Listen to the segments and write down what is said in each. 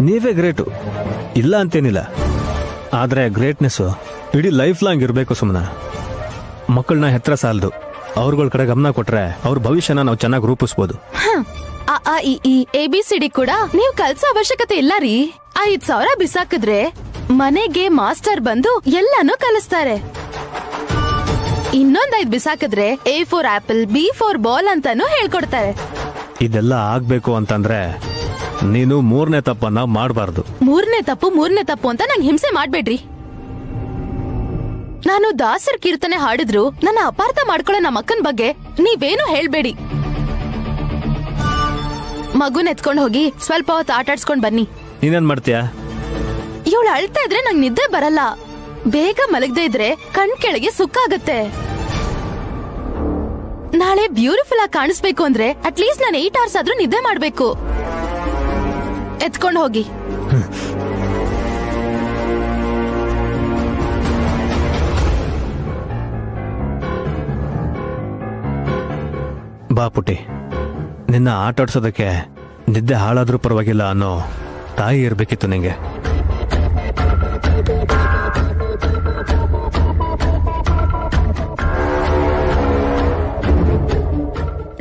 ನೀವೇ ಗ್ರೇಟು, ಇಲ್ಲ ಅಂತೇನಿಲ್ಲ. ಆದ್ರೆ ಗ್ರೇಟ್ನೆಸ್ ಇಡೀ ಲೈಫ್ ಲಾಂಗ್ ಇರಬೇಕು. ಸುಮ್ಮನೆ ಮಕ್ಕಳನ್ನ ಹೆತ್ರ ಸಾಲದು, ಅವ್ರಗಳ ಕಡೆ ಗಮನ ಕೊಟ್ರೆ ಅವ್ರ ಭವಿಷ್ಯನ ನಾವು ಚೆನ್ನಾಗಿ ರೂಪಿಸ್ಬೋದು. ABCD ಕೂಡ ನೀವು ಕಲ್ಸೋ ಅವಶ್ಯಕತೆ ಇಲ್ಲ ರೀ. 5,000 ಬಿಸಾಕಿದ್ರೆ ಮನೆಗೆ ಮಾಸ್ಟರ್ ಬಂದು ಎಲ್ಲಾನು ಕಲಿಸ್ತಾರೆ. ಇನ್ನೊಂದ್ 5 ಬಿಸಾಕಿದ್ರೆ A for apple, B for ball ಅಂತಾನು ಹೇಳ್ಕೊಡ್ತಾರೆ. ಇದೆಲ್ಲ ಆಗ್ಬೇಕು ಅಂತಂದ್ರೆ ನೀನು ಮೂರನೇ ತಪ್ಪನ್ನ ಮಾಡಬಾರ್ದು. ಮೂರನೇ ತಪ್ಪು ಅಂತ ನಂಗೆ ಹಿಂಸೆ ಮಾಡ್ಬೇಡ್ರಿ. ನಾನು ದಾಸರ್ ಕೀರ್ತನೆ ಹಾಡಿದ್ರು ನನ್ನ ಅಪಾರ್ಥ ಮಾಡ್ಕೊಳ್ಳೋ ನಮ್ಮ ಅಕ್ಕನ ಬಗ್ಗೆ ನೀವೇನು ಹೇಳ್ಬೇಡಿ. ಮಗುನ್ ಎತ್ಕೊಂಡ್ ಹೋಗಿ ಸ್ವಲ್ಪ ಹೊತ್ತು ಆಟಾಡ್ಸ್ಕೊಂಡ್ ಬನ್ನಿ. ನೀನೇನ್ ಮಾಡ್ತೀಯಾ? ಇವಳು ಅಳ್ತಾ ಇದ್ರೆ ನಂಗೆ ನಿದ್ದೆ ಬರಲ್ಲ. ಬೇಗ ಮಲಗದೆ ಇದ್ರೆ ಕಣ್ ಕೆಳಗೆ ಸುಕ್ಕಾಗತ್ತೆ. ನಾಳೆ ಬ್ಯೂಟಿಫುಲ್ ಆಗಿ ಕಾಣಿಸ್ಬೇಕು ಅಂದ್ರೆ ಅಟ್ಲೀಸ್ಟ್ ನಾನು 8 hours ಆದ್ರೂ ನಿದ್ದೆ ಮಾಡ್ಬೇಕು. ಎತ್ಕೊಂಡ್ ಹೋಗಿ. ಬಾ ಪುಟಿ, ನಿನ್ನ ಆಟಾಡ್ಸೋದಕ್ಕೆ ನಿದ್ದೆ ಹಾಳಾದ್ರೂ ಪರವಾಗಿಲ್ಲ ಅನ್ನೋ ತಾಯಿ ಇರ್ಬೇಕಿತ್ತು ನಿಂಗೆ.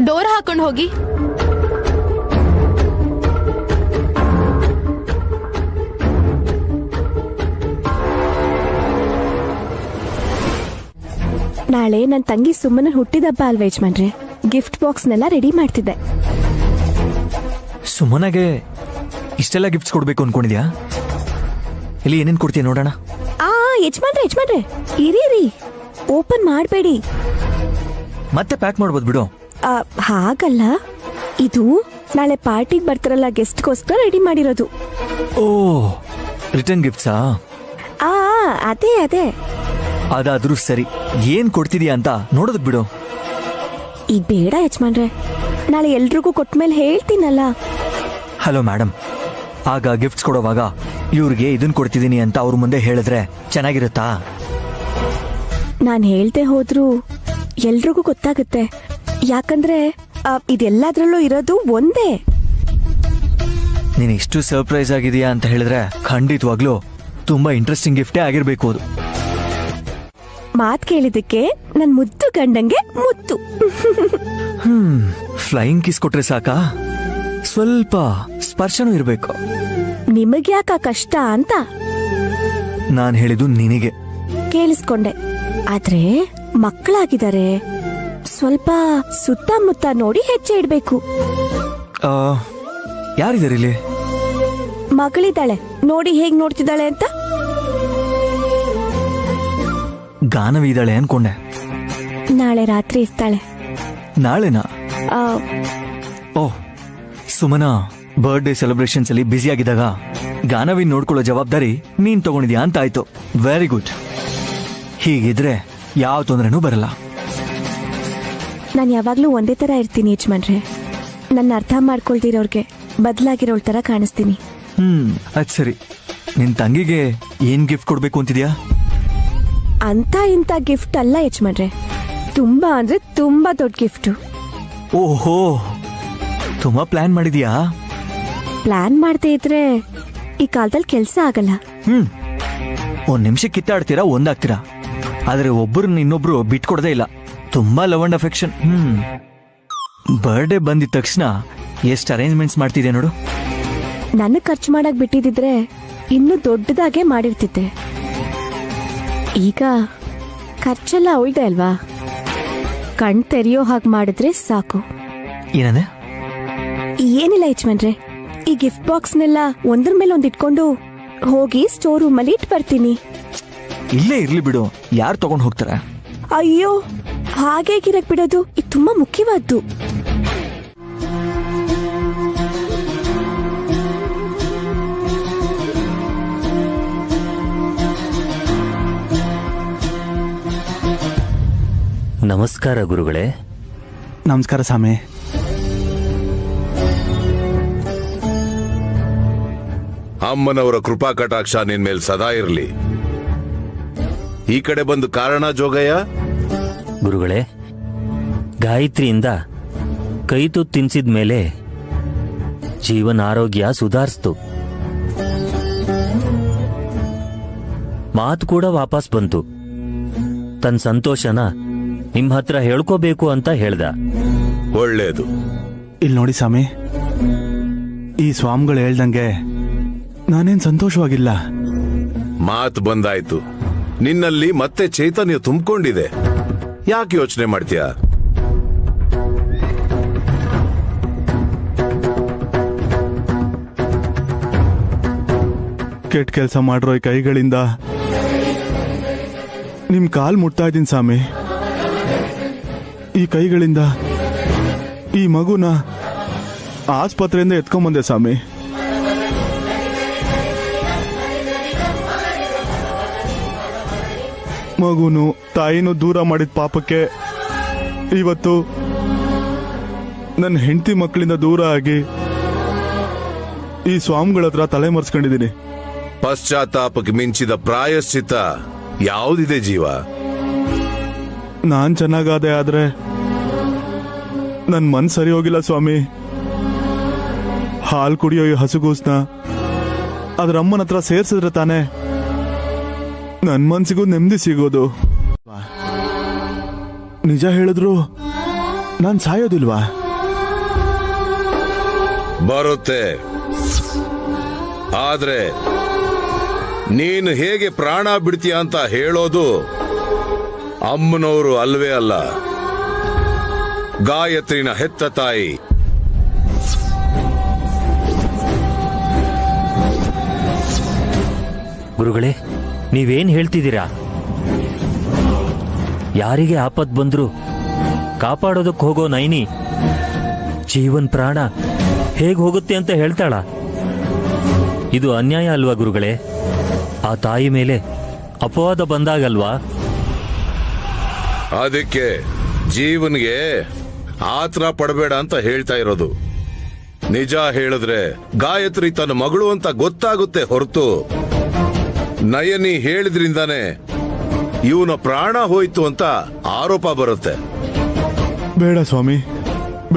ಡೋರ್ ಹಾಕೊಂಡ್ ಹೋಗಿ. ನಾಳೆ ನನ್ ತಂಗಿ ಸುಮ್ಮನೆ ಹುಟ್ಟಿದಬ್ಬ ಅಲ್ವಾ ಯಜಮಾನ್ರೆ, ಗಿಫ್ಟ್ ಬಾಕ್ಸ್ನೆಲ್ಲ ರೆಡಿ ಮಾಡ್ತಿದ್ದೆ. ಸುಮ್ಮನೆಗೆ ಇಷ್ಟೆಲ್ಲ ಗಿಫ್ಟ್ಸ್ ಕೊಡ್ಬೇಕು ಅನ್ಕೊಂಡಿದ್ಯಾ? ಇಲ್ಲಿ ಏನೇನ್ ಕೊಡ್ತೀಯ ನೋಡೋಣ. ಯಜಮಾನ್ರೆ ಇರಿ, ಓಪನ್ ಮಾಡಬೇಡಿ. ಮತ್ತೆ ಪ್ಯಾಕ್ ಮಾಡ್ಬೋದು ಬಿಡು. ಹಾಗಲ್ಲ, ಇದು ನಾಳೆ ಪಾರ್ಟಿಗೆ ಬರ್ತಾರಲ್ಲ ಗೆಸ್ಟ್ಗೋಸ್ಕರ ರೆಡಿ ಮಾಡಿರೋದು. ಓ, ರಿಟರ್ನ್ ಗಿಫ್ಟ್ಸಾ? ಅದೇ ಅದಾದ್ರೂ ಸರಿ, ಏನ್ ಕೊಡ್ತಿದ್ಯಾ ಅಂತ ನೋಡೋದಕ್ ಬಿಡು. ಈ ಬೇಡ ಯಜಮಾನ್ರೆ, ನಾಳೆ ಎಲ್ರಿಗೂ ಕೊಟ್ಮೇಲೆ ಹೇಳ್ತೀನಲ್ಲ. ಹಲೋ ಮೇಡಮ್, ಆಗ ಗಿಫ್ಟ್ಸ್ ಕೊಡೋವಾಗ ಇವ್ರಿಗೆ ಇದನ್ ಕೊಡ್ತಿದೀನಿ ಅಂತ ಅವ್ರ ಮುಂದೆ ಹೇಳಿದ್ರೆ ಚೆನ್ನಾಗಿರುತ್ತಾ? ನಾನ್ ಹೇಳ್ದೆ ಹೋದ್ರು ಎಲ್ರಿಗೂ ಗೊತ್ತಾಗುತ್ತೆ. ಯಾಕಂದ್ರೆ ಇದೆಲ್ಲದ್ರಲ್ಲೂ ಇರೋದು ಒಂದೇ. ನೀನ್ ಇಷ್ಟು ಸರ್ಪ್ರೈಸ್ ಆಗಿದೆಯಾ ಅಂತ ಹೇಳಿದ್ರೆ ಖಂಡಿತವಾಗ್ಲೂ ತುಂಬಾ ಇಂಟ್ರೆಸ್ಟಿಂಗ್ ಗಿಫ್ಟೇ ಆಗಿರ್ಬೇಕು ಅದು. ಮಾತ್ ಕೇಳಿದಕ್ಕೆ ನನ್ ಮುದ್ದು ಗಂಡಂಗೆ ಮುತ್ತು. ಫ್ಲೈಯಿಂಗ್ ಕಿಸ್ ಕೊಟ್ರೆ ಸಾಕಾ? ಸ್ವಲ್ಪ ಸ್ಪರ್ಶನೂ ಇರ್ಬೇಕು. ನಿಮಗ್ಯಾಕ ಕಷ್ಟ ಅಂತ ನಾನ್ ಹೇಳಿದ್ದು ನಿನಗೆ. ಕೇಳಿಸ್ಕೊಂಡೆ. ಆದ್ರೆ ಮಕ್ಕಳಾಗಿದ್ದಾರೆ, ಸ್ವಲ್ಪ ಸುತ್ತಮುತ್ತ ನೋಡಿ ಹೆಜ್ಜೆ ಇಡ್ಬೇಕು. ಯಾರಿದ್ದಾರೆ ಇಲ್ಲಿ? ಮಗಳಿದ್ದಾಳೆ, ನೋಡಿ ಹೇಗ್ ನೋಡ್ತಿದ್ದಾಳೆ ಅಂತ. ಗಾನವಿ ಇದ್ದಾಳೆ ಅನ್ಕೊಂಡೆ. ನಾಳೆ ರಾತ್ರಿ ಇರ್ತಾಳೆ. ನಾಳೆನಾ? ಓಹ್, ಸುಮನಾ ಬರ್ಡೇ ಸೆಲೆಬ್ರೇಷನ್ಸ್ ಅಲ್ಲಿ ಬ್ಯುಸಿ ಆಗಿದ್ದಾಗ ಗಾನವಿ ನೋಡ್ಕೊಳ್ಳೋ ಜವಾಬ್ದಾರಿ ನೀನ್ ತಗೊಂಡಿದ್ಯಾ ಅಂತ ಆಯ್ತು. Very good. ಹೀಗಿದ್ರೆ ಯಾವ ತೊಂದರೆನೂ ಬರಲ್ಲ. ನಾನು ಯಾವಾಗ್ಲೂ ಒಂದೇ ತರ ಇರ್ತೀನಿ ಯಜಮಾನ್ರೆ. ನನ್ನ ಅರ್ಥ ಮಾಡ್ಕೊಳ್ತಿರೋರ್ಗೆ ಬದಲಾಗಿರೋಳ್ ತರ ಕಾಣಿಸ್ತೀನಿ. ಅದ್ ಸರಿ, ನಿನ್ ತಂಗಿಗೆ ಏನ್ ಗಿಫ್ಟ್ ಕೊಡ್ಬೇಕು ಅಂತಿದ್ಯಾ? ಅಂತ ಇಂತ ಗಿಫ್ಟ್ ಅಲ್ಲ ಯಜಮಾನ್ರೆ, ತುಂಬಾ ಅಂದ್ರೆ ತುಂಬಾ ದೊಡ್ಡ ಗಿಫ್ಟ್. ಓಹೋ, ತುಂಬಾ ಪ್ಲಾನ್ ಮಾಡಿದ್ಯಾ? ಪ್ಲಾನ್ ಮಾಡದೇ ಇದ್ರೆ ಈ ಕಾಲದಲ್ಲಿ ಕೆಲ್ಸ ಆಗಲ್ಲ. ಒಂದ್ ನಿಮಿಷ ಕಿತ್ತಾಡ್ತೀರಾ, ಒಂದಾಗ್ತೀರಾ. ಆದ್ರೆ ಒಬ್ಬರನ್ನ ಇನ್ನೊಬ್ರು ಬಿಟ್ಕೊಡದೇ ಇಲ್ಲ. ತುಂಬಾ ಲವ್ ಅಂಡ್ ಅಫೆಕ್ಷನ್. ಬರ್ಡೇ ಬಂದಿದ ತಕ್ಷಣ ಎಷ್ಟು ಅರೇಂಜ್ಮೆಂಟ್ಸ್ ಮಾಡ್ತಿದ್ಯಾ ನೋಡು. ನನಗ್ ಖರ್ಚು ಮಾಡಕ್ ಬಿಟ್ಟಿದ್ರೆ ಇನ್ನೂ ದೊಡ್ಡದಾಗೆ ಮಾಡಿರ್ತಿದ್ದೆ. ಈಗ ಖರ್ಚೆಲ್ಲ ಅವಳ್ದೆ ಅಲ್ವಾ, ಕಣ್ ತೆರೆಯೋ ಹಾಗೆ ಮಾಡಿದ್ರೆ ಸಾಕು. ಏನಂದೆ? ಏನಿಲ್ಲ ಯಜಮಾನ್ರೆ, ಈ ಗಿಫ್ಟ್ ಬಾಕ್ಸ್ನೆಲ್ಲ ಒಂದ್ರ ಮೇಲೆ ಒಂದ್ ಇಟ್ಕೊಂಡು ಹೋಗಿ ಸ್ಟೋರ್ ರೂಮ್ ಅಲ್ಲಿ ಇಟ್ಟು ಬರ್ತೀನಿ. ಇಲ್ಲೇ ಇರ್ಲಿ ಬಿಡು, ಯಾರು ತಗೊಂಡ್ ಹೋಗ್ತಾರೆ? ಅಯ್ಯೋ, ಹಾಗೆ ಗಿರಕ್ ಬಿಡೋದು ಇದು ತುಂಬಾ ಮುಖ್ಯವಾದ್ದು. ನಮಸ್ಕಾರ ಗುರುಗಳೇ. ನಮಸ್ಕಾರ ಸ್ವಾಮಿ. ಅಮ್ಮನವರ ಕೃಪಾ ಕಟಾಕ್ಷ ನಿನ್ ಮೇಲೆ ಸದಾ ಇರಲಿ. ಈ ಕಡೆ ಬಂದು ಕಾರಣ ಜೋಗಯ್ಯ. ಗುರುಗಳೇ, ಗಾಯತ್ರಿಯಿಂದ ಕೈ ತುತ್ತು ತಿನ್ಸಿದ್ಮೇಲೆ ಜೀವನ ಆರೋಗ್ಯ ಸುಧಾರಿಸ್ತು. ಮಾತು ಕೂಡ ವಾಪಸ್ ಬಂತು. ತನ್ನ ಸಂತೋಷನ ನಿಮ್ ಹತ್ರ ಹೇಳ್ಕೋಬೇಕು ಅಂತ ಹೇಳ್ದ. ಒಳ್ಳೇದು. ಇಲ್ಲಿ ನೋಡಿ ಸ್ವಾಮಿ, ಈ ಸ್ವಾಮಿಗಳು ಹೇಳ್ದಂಗೆ ನಾನೇನ್ ಸಂತೋಷವಾಗಿಲ್ಲ. ಮಾತು ಬಂದಾಯ್ತು. ನಿನ್ನಲ್ಲಿ ಮತ್ತೆ ಚೈತನ್ಯ ತುಂಬಿಕೊಂಡಿದೆ. ಯಾಕೆ ಯೋಚನೆ ಮಾಡ್ತೀಯ? ಕೆಟ್ಟ ಕೆಲಸ ಮಾಡಿರೋ ಈ ಕೈಗಳಿಂದ ನಿಮ್ ಕಾಲ್ ಮುಟ್ತಾ ಇದ್ದೀನಿ ಸ್ವಾಮಿ. ಈ ಕೈಗಳಿಂದ ಈ ಮಗುನ ಆಸ್ಪತ್ರೆಯಿಂದ ಎತ್ಕೊಂಬಂದೆ ಸ್ವಾಮಿ. ಮಗುನು ತಾಯಿನೂ ದೂರ ಮಾಡಿದ ಪಾಪಕ್ಕೆ ಇವತ್ತು ನನ್ನ ಹೆಂಡತಿ ಮಕ್ಕಳಿಂದ ದೂರ ಆಗಿ ಈ ಸ್ವಾಮಿಗಳ ಹತ್ರ ತಲೆ ಮರೆಸ್ಕೊಂಡಿದ್ದೀನಿ. ಪಶ್ಚಾತ್ತಾಪಕ್ಕೆ ಮಿಂಚಿದ ಪ್ರಾಯಶ್ಚಿತ್ತ ಯಾವುದಿದೆ ಜೀವ? ನಾನ್ ಚೆನ್ನಾಗಾದೆ, ಆದ್ರೆ ನನ್ ಮನ್ ಸರಿ ಹೋಗಿಲ್ಲ ಸ್ವಾಮಿ. ಹಾಲು ಕುಡಿಯೋ ಈ ಹಸುಗೂಸ್ನ ಅದ್ರ ಅಮ್ಮನ ಹತ್ರ ಸೇರ್ಸಿದ್ರೆ ತಾನೆ ನನ್ ಮನ್ಸಿಗೂ ನೆಮ್ಮದಿ ಸಿಗೋದು. ನಿಜ ಹೇಳಿದ್ರು ನಾನ್ ಸಾಯೋದಿಲ್ವಾ? ಬರುತ್ತೆ. ಆದ್ರೆ ನೀನು ಹೇಗೆ ಪ್ರಾಣ ಬಿಡ್ತೀಯ ಅಂತ ಹೇಳೋದು ಅಮ್ಮನವರು ಅಲ್ವೇ ಅಲ್ಲ, ಗಾಯತ್ರಿನ ಹೆತ್ತ ತಾಯಿ. ಗುರುಗಳೇ, ನೀವೇನ್ ಹೇಳ್ತಿದ್ದೀರಾ? ಯಾರಿಗೆ ಆಪತ್ ಬಂದ್ರು ಕಾಪಾಡೋದಕ್ಕೆ ಹೋಗೋ ನೈನಿ ಜೀವನ್ ಪ್ರಾಣ ಹೇಗ್ ಹೋಗುತ್ತೆ ಅಂತ ಹೇಳ್ತಾಳ? ಇದು ಅನ್ಯಾಯ ಅಲ್ವಾ ಗುರುಗಳೇ? ಆ ತಾಯಿ ಮೇಲೆ ಅಪವಾದ ಬಂದಾಗಲ್ವಾ? ಅದಕ್ಕೆ ಜೀವನ್ಗೆ ಆತರ ಪಡಬೇಡ ಅಂತ ಹೇಳ್ತಾ ಇರೋದು. ನಿಜ ಹೇಳಿದ್ರೆ ಗಾಯತ್ರಿ ತನ್ನ ಮಗಳು ಅಂತ ಗೊತ್ತಾಗುತ್ತೆ ಹೊರತು ನಯನಿ ಹೇಳಿದ್ರಿಂದಾನೆ ಇವನ ಪ್ರಾಣ ಹೋಯ್ತು ಅಂತ ಆರೋಪ ಬರುತ್ತೆ. ಬೇಡ ಸ್ವಾಮಿ,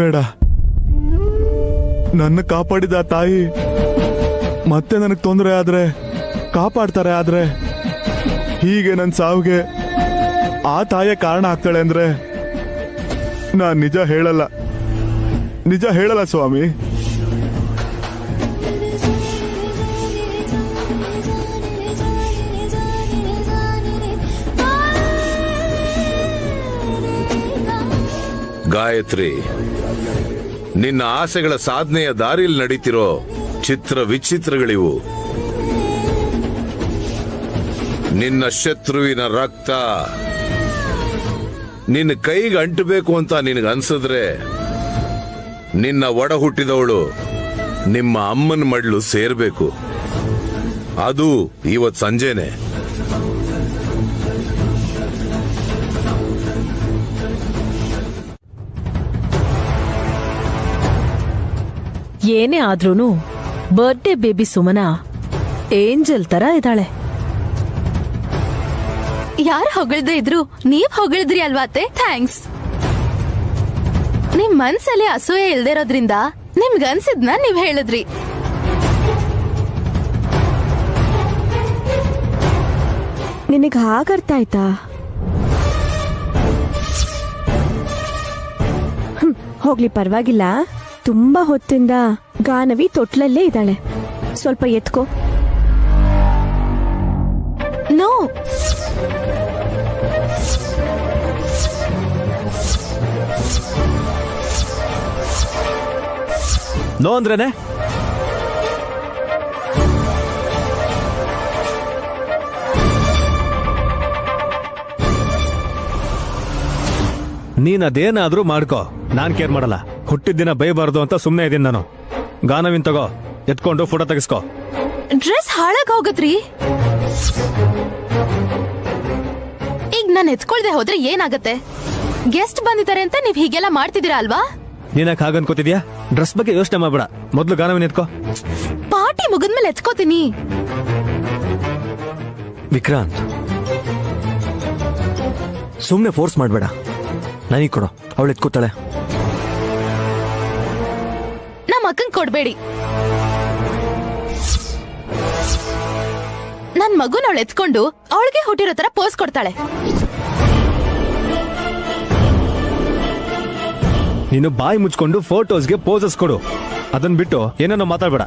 ಬೇಡ. ನನ್ನ ಕಾಪಾಡಿದ ಆ ತಾಯಿ ಮತ್ತೆ ನನಗೆ ತೊಂದರೆ ಆದ್ರೆ ಕಾಪಾಡ್ತಾರೆ. ಆದ್ರೆ ಹೀಗೆ ನನ್ನ ಸಾವಿಗೆ ಆ ತಾಯಿಯ ಕಾರಣ ಆಗ್ತಾಳೆ ಅಂದ್ರೆ ನಾನ್ ನಿಜ ಹೇಳಲ್ಲ, ನಿಜ ಹೇಳಲ್ಲ ಸ್ವಾಮಿ. ಗಾಯತ್ರಿ, ನಿನ್ನ ಆಸೆಗಳ ಸಾಧನೆಯ ದಾರಿಯಲ್ಲಿ ನಡೀತಿರೋ ಚಿತ್ರ ವಿಚಿತ್ರಗಳಿವು. ನಿನ್ನ ಶತ್ರುವಿನ ರಕ್ತ ನಿನ್ನ ಕೈಗೆ ಅಂಟಬೇಕು ಅಂತ ನಿನಗನ್ಸಿದ್ರೆ ನಿನ್ನ ಒಡ ಹುಟ್ಟಿದವಳು ನಿಮ್ಮ ಅಮ್ಮನ ಮಡ್ಲು ಸೇರ್ಬೇಕು. ಅದು ಇವತ್ ಸಂಜೆನೆ. ಏನೇ ಆದ್ರೂನು ಬರ್ಡೇ ಬೇಬಿ ಸುಮನ ಏಂಜಲ್ ತರ ಇದ್ದಾಳೆ. ಯಾರು ಹೊಗಳ್ದೇ ಇದ್ರು ನೀವ್ ಹೊಗಳಿದ್ರಿ ಅಲ್ವಾ ಅತ್ತೆ? ಥ್ಯಾಂಕ್ಸ್. ನಿಮ್ ಮನ್ಸಲ್ಲಿ ಅಸೂಯೆ ಇಲ್ದಿರೋದ್ರಿಂದ ನಿಮ್ಗನ್ಸಿದ್ನ ನೀವ್ ಹೇಳಿದ್ರಿ. ನಿನಗ್ ಹಾಗರ್ಥ ಆಯ್ತಾ? ಹೋಗ್ಲಿ, ಪರವಾಗಿಲ್ಲ. ತುಂಬಾ ಹೊತ್ತಿಂದ ಗಾನವಿ ತೊಟ್ಲಲ್ಲೇ ಇದ್ದಾಳೆ. ಸ್ವಲ್ಪ ಎತ್ಕೋ. ನೋ, ನೋ ಅಂದ್ರೇನೆ? ನೀನ್ ಅದೇನಾದ್ರೂ ಮಾಡ್ಕೋ, ನಾನ್ ಕೇರ್ ಮಾಡಲ್ಲ. ಹುಟ್ಟಿದ ದಿನ ಬೈಬಾರ್ದು ಅಂತ ಸುಮ್ನೆ ಇದೀನಿ ನಾನು. ಗಾನವಿನ್ ತಗೋ, ಎತ್ಕೊಂಡು ಫೋಟೋ ತೆಗಿಸ್ಕೋ. ಡ್ರೆಸ್ ಹಾಳಾಗ್ ಹೋಗತ್ರಿ. ಈಗ ನಾನು ಎತ್ಕೊಳ್ದೆ ಹೋದ್ರೆ ಏನಾಗತ್ತೆ? ಗೆಸ್ಟ್ ಬಂದಿದ್ದಾರೆ ಅಂತ ನೀವ್ ಹೀಗೆಲ್ಲ ಮಾಡ್ತಿದ್ದೀರಾ ಅಲ್ವಾ? ನೀನಕ್ ಹಾಗನ್ಕೋತಿದ್ಯಾ? ಡ್ರೆಸ್ ಬಗ್ಗೆ ಯೋಚನೆ ಮಾಡ್ಬೇಡ, ಮೊದ್ಲು ಗಾನವಿನ್ ಎತ್ಕೋ. ಪಾರ್ಟಿ ಮುಗಿದ್ಮೇಲೆ ಎತ್ಕೋತೀನಿ. ವಿಕ್ರಾಂತ್, ಸುಮ್ನೆ ಫೋರ್ಸ್ ಮಾಡ್ಬೇಡ. ನನಗೆ ಕೊಡು, ಅವಳು ಎತ್ಕೋತಾಳೆ. ಅಕ್ಕಂಗ್ ಕೊಡ್ಬೇಡಿ. ನನ್ ಮಗುನ ಅವಳು ಎತ್ಕೊಂಡು ಅವಳಿಗೆ ಹುಟ್ಟಿರೋ ತರ ಪೋಸ್ ಕೊಡ್ತಾಳೆ. ನೀನು ಬಾಯಿ ಮುಚ್ಕೊಂಡು ಫೋಟೋಸ್ಗೆ ಪೋಸಸ್ ಕೊಡು, ಅದನ್ ಬಿಟ್ಟು ಏನೋ ಮಾತಾಡ್ಬೇಡ.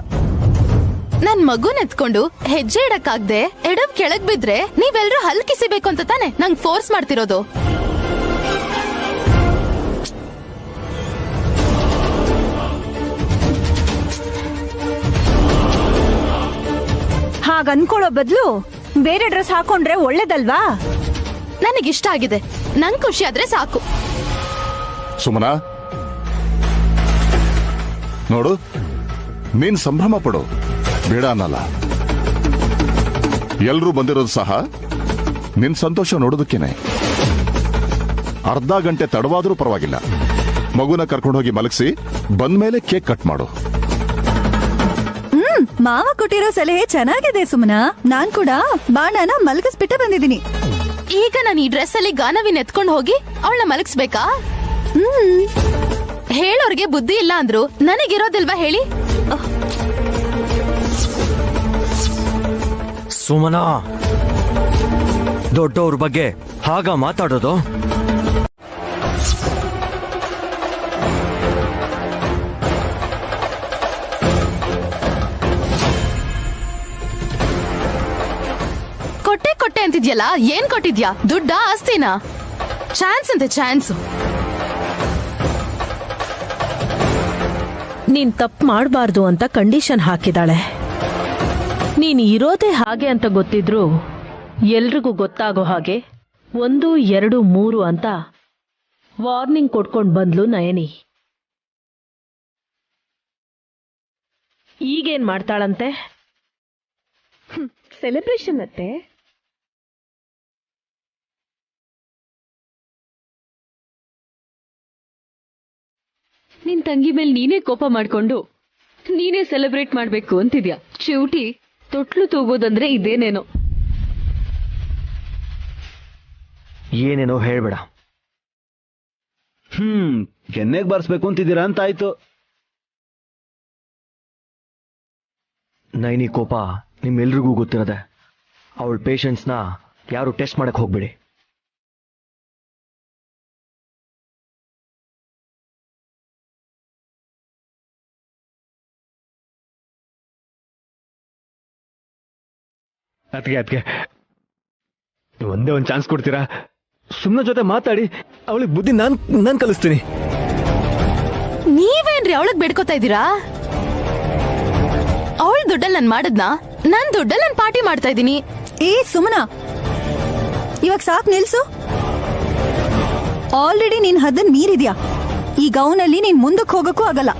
ನನ್ ಮಗುನ್ ಎತ್ಕೊಂಡು ಹೆಜ್ಜೆ ಇಡಕ್ಕಾಗ್ದೆ ಎಡವ್ ಕೆಳಗ್ ಬಿದ್ರೆ ನೀವೆಲ್ರೂ ಹಲ್ ಕಿಸಿಬೇಕು ಅಂತ ತಾನೆ ನಂಗ್ ಫೋರ್ಸ್ ಮಾಡ್ತಿರೋದು. ಹಾಗ ಅನ್ಕೊಳ್ಳೋ ಬದ್ಲು ಬೇರೆ ಡ್ರೆಸ್ ಹಾಕೊಂಡ್ರೆ ಒಳ್ಳೇದಲ್ವಾ? ನನಗಿಷ್ಟ ಆಗಿದೆ, ನಂಗ್ ಖುಷಿ ಆದ್ರೆ ಸಾಕು. ಸುಮನಾ ನೋಡು, ನೀನ್ ಸಂಭ್ರಮ ಪಡು, ಬೇಡ ಅನ್ನಲ್ಲ. ಎಲ್ರೂ ಬಂದಿರೋದು ಸಹ ನಿನ್ ಸಂತೋಷ ನೋಡೋದಕ್ಕೇನೆ. ಅರ್ಧ ಗಂಟೆ ತಡವಾದ್ರೂ ಪರವಾಗಿಲ್ಲ, ಮಗುನ ಕರ್ಕೊಂಡೋಗಿ ಮಲಗಿಸಿ ಬಂದ್ಮೇಲೆ ಕೇಕ್ ಕಟ್ ಮಾಡು. ಮಾವ ಕೊಟ್ಟಿರೋ ಸಲಹೆ ಚೆನ್ನಾಗಿದೆ ಸುಮನಾ. ನಾನ್ ಕೂಡ ಬಾಣನ ಮಲಗಿಸ್ಬಿಟ್ಟು ಬಂದಿದ್ದೀನಿ. ಈಗ ನಾನು ಈ ಡ್ರೆಸ್ ಅಲ್ಲಿ ಗಾನವಿನ್ ಎತ್ಕೊಂಡು ಹೋಗಿ ಅವಳನ್ನ ಮಲಗಿಸ್ಬೇಕಾ? ಹೇಳೋರ್ಗೆ ಬುದ್ಧಿ ಇಲ್ಲ ಅಂದ್ರು ನನಗಿರೋದಿಲ್ವಾ ಹೇಳಿ? ಸುಮನಾ, ದೊಡ್ಡವ್ರ ಬಗ್ಗೆ ಹಾಗ ಮಾತಾಡೋದು? ಕೊಟ್ಟೆ ಅಂತಿದ್ಯಲ್ಲ, ಏನ್ ಕೊಟ್ಟಿದ್ಯಾ? ದುಡ್ಡ ಆಸ್ತಿನಾ? ಚಾನ್ಸ್ ಅಂತೆ ಚಾನ್ಸ್. ನೀನ್ ತಪ್ಪು ಮಾಡಬಾರ್ದು ಅಂತ ಕಂಡೀಷನ್ ಹಾಕಿದಾಳೆ. ನೀನ್ ಇರೋದೇ ಹಾಗೆ ಅಂತ ಗೊತ್ತಿದ್ರು ಎಲ್ರಿಗೂ ಗೊತ್ತಾಗೋ ಹಾಗೆ 1, 2, 3 ಅಂತ ವಾರ್ನಿಂಗ್ ಕೊಡ್ಕೊಂಡ್ ಬಂದ್ಲು ನಯನಿ. ಈಗೇನ್ ಮಾಡ್ತಾಳಂತೆ? ಸೆಲೆಬ್ರೇಷನ್ ಅತ್ತೆ. ನಿನ್ ತಂಗಿ ಮೇಲೆ ನೀನೇ ಕೋಪ ಮಾಡ್ಕೊಂಡು ನೀನೇ ಸೆಲೆಬ್ರೇಟ್ ಮಾಡ್ಬೇಕು ಅಂತಿದ್ಯಾ? ಚಿವುಟಿ ತೊಟ್ಲು ತೂಗೋದಂದ್ರೆ ಇದೇನೇನೋ. ಏನೇನೋ ಹೇಳ್ಬೇಡ. ಕೆನ್ನೆಗ್ ಬಾರಿಸ್ಬೇಕು ಅಂತಿದ್ದೀರಾ ಅಂತ ಆಯ್ತು. ನೈನಿ ಕೋಪ ನಿಮ್ಮೆಲ್ರಿಗೂ ಗೊತ್ತಿರದೆ. ಅವಳ ಪೇಷನ್ಸ್ನ ಯಾರು ಟೆಸ್ಟ್ ಮಾಡಕ್ ಹೋಗ್ಬೇಡಿ. ಅದಕ್ಕೆ ಒಂದೇ ಒಂದು ಚಾನ್ಸ್ ಕೊಡ್ತೀರಾ? ಸುಮ್ಮನೆ ಜೊತೆ ಮಾತಾಡಿ ಅವಳಿಗೆ ಬುದ್ಧಿ ನಾನ್ ಕಲಿಸ್ತೀನಿ. ನೀವೇನ್ರಿ ಅವಳಗ್ ಬೇಡ್ಕೋತಾ ಇದ್ದೀರಾ? ಅವಳ ದುಡ್ಡಲ್ಲಿ ನಾನ್ ಮಾಡದ್ನಾ? ನನ್ ದುಡ್ಡಲ್ಲಿ ನಾನ್ ಪಾರ್ಟಿ ಮಾಡ್ತಾ ಇದ್ದೀನಿ. ಏ ಸುಮನಾ, ಇವಾಗ ಸಾಕ್ ನಿಲ್ಸು. ಆಲ್ರೆಡಿ ನೀನ್ ಹದ್ದನ್ ಮೀರಿದ್ಯಾ. ಈ ಗೌನಲ್ಲಿ ನೀನ್ ಮುಂದಕ್ಕೆ ಹೋಗಕ್ಕೂ ಆಗಲ್ಲ.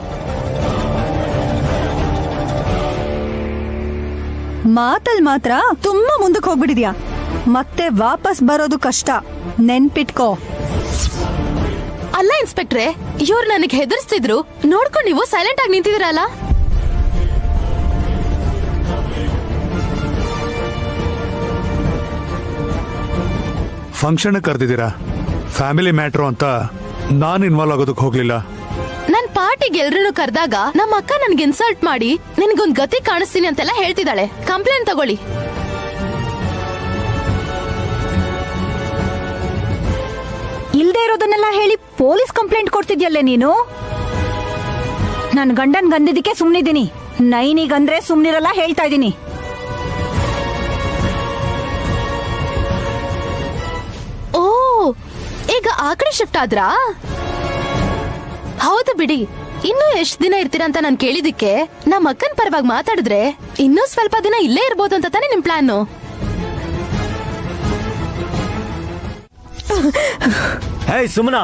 ಮಾತಲ್ ಮಾತ್ರ ತುಂಬಾ ಮುಂದಕ್ಕೆ ಹೋಗ್ಬಿಡಿದ್ಯಾ. ಮತ್ತೆ ವಾಪಸ್ ಬರೋದು ಕಷ್ಟ, ನೆನ್ಪಿಟ್ಕೋ. ಅಲ್ಲ ಇನ್ಸ್ಪೆಕ್ಟ್ರೆ, ಇವ್ರು ನನಗೆ ಹೆದರ್ಸ್ತಿದ್ರು ನೋಡ್ಕೊಂಡು ನೀವು ಸೈಲೆಂಟ್ ಆಗಿ ನಿಂತಿದ್ದೀರಲ್ಲ. ಫಂಕ್ಷನ್ ಕರೆದಿದ್ದೀರಾ, ಫ್ಯಾಮಿಲಿ ಮ್ಯಾಟ್ರು ಅಂತ ನಾನು ಇನ್ವಾಲ್ವ್ ಆಗೋದಕ್ಕೆ ಹೋಗ್ಲಿಲ್ಲ. ನನ್ ಪಾರ್ಟಿಗೆ ಎಲ್ರನ್ನು ಕರೆದಾಗ ನಮ್ಮ ಅಕ್ಕ ನನ್ಗೆ ಇನ್ಸಲ್ಟ್ ಮಾಡಿ ನಿನ್ಗೊಂದ್ ಗತಿ ಕಾಣಿಸ್ತೀನಿ ಅಂತೆಲ್ಲ ಹೇಳ್ತಿದ್ದಾಳೆ. ಕಂಪ್ಲೇಂಟ್ ತಗೊಳ್ಳಿ. ಇಲ್ದೇ ಇರೋದನ್ನೆಲ್ಲ ಹೇಳಿ ಪೊಲೀಸ್ ಕಂಪ್ಲೇಂಟ್ ಕೊಡ್ತಿದ್ಯಲ್ಲೇ ನೀನು. ನನ್ ಗಂಡನ್ ಗಂದಿದ್ದಕ್ಕೆ ಸುಮ್ನಿದ್ದೀನಿ. ನೈನಿಗಂದ್ರೆ ಸುಮ್ನಿರಲ್ಲ, ಹೇಳ್ತಾ ಇದ್ದೀನಿ. ಓ, ಈಗ ಆ ಕಡೆ ಶಿಫ್ಟ್ ಆದ್ರಾ? ಹೌದು ಬಿಡಿ. ಇನ್ನೂ ಎಷ್ಟ್ ದಿನ ಇರ್ತೀರಾ ಅಂತ ನಾನು ಕೇಳಿದಿಕ್ಕೆ ನಮ್ಮ ಅಕ್ಕನ್ ಪರವಾಗಿ ಮಾತಾಡಿದ್ರೆ ಇನ್ನೂ ಸ್ವಲ್ಪ ದಿನ ಇಲ್ಲೇ ಇರ್ಬೋದು ಅಂತ ತಾನೇ ನಿಮ್ ಪ್ಲಾನ್. ಹೇ ಸುಮನಾ,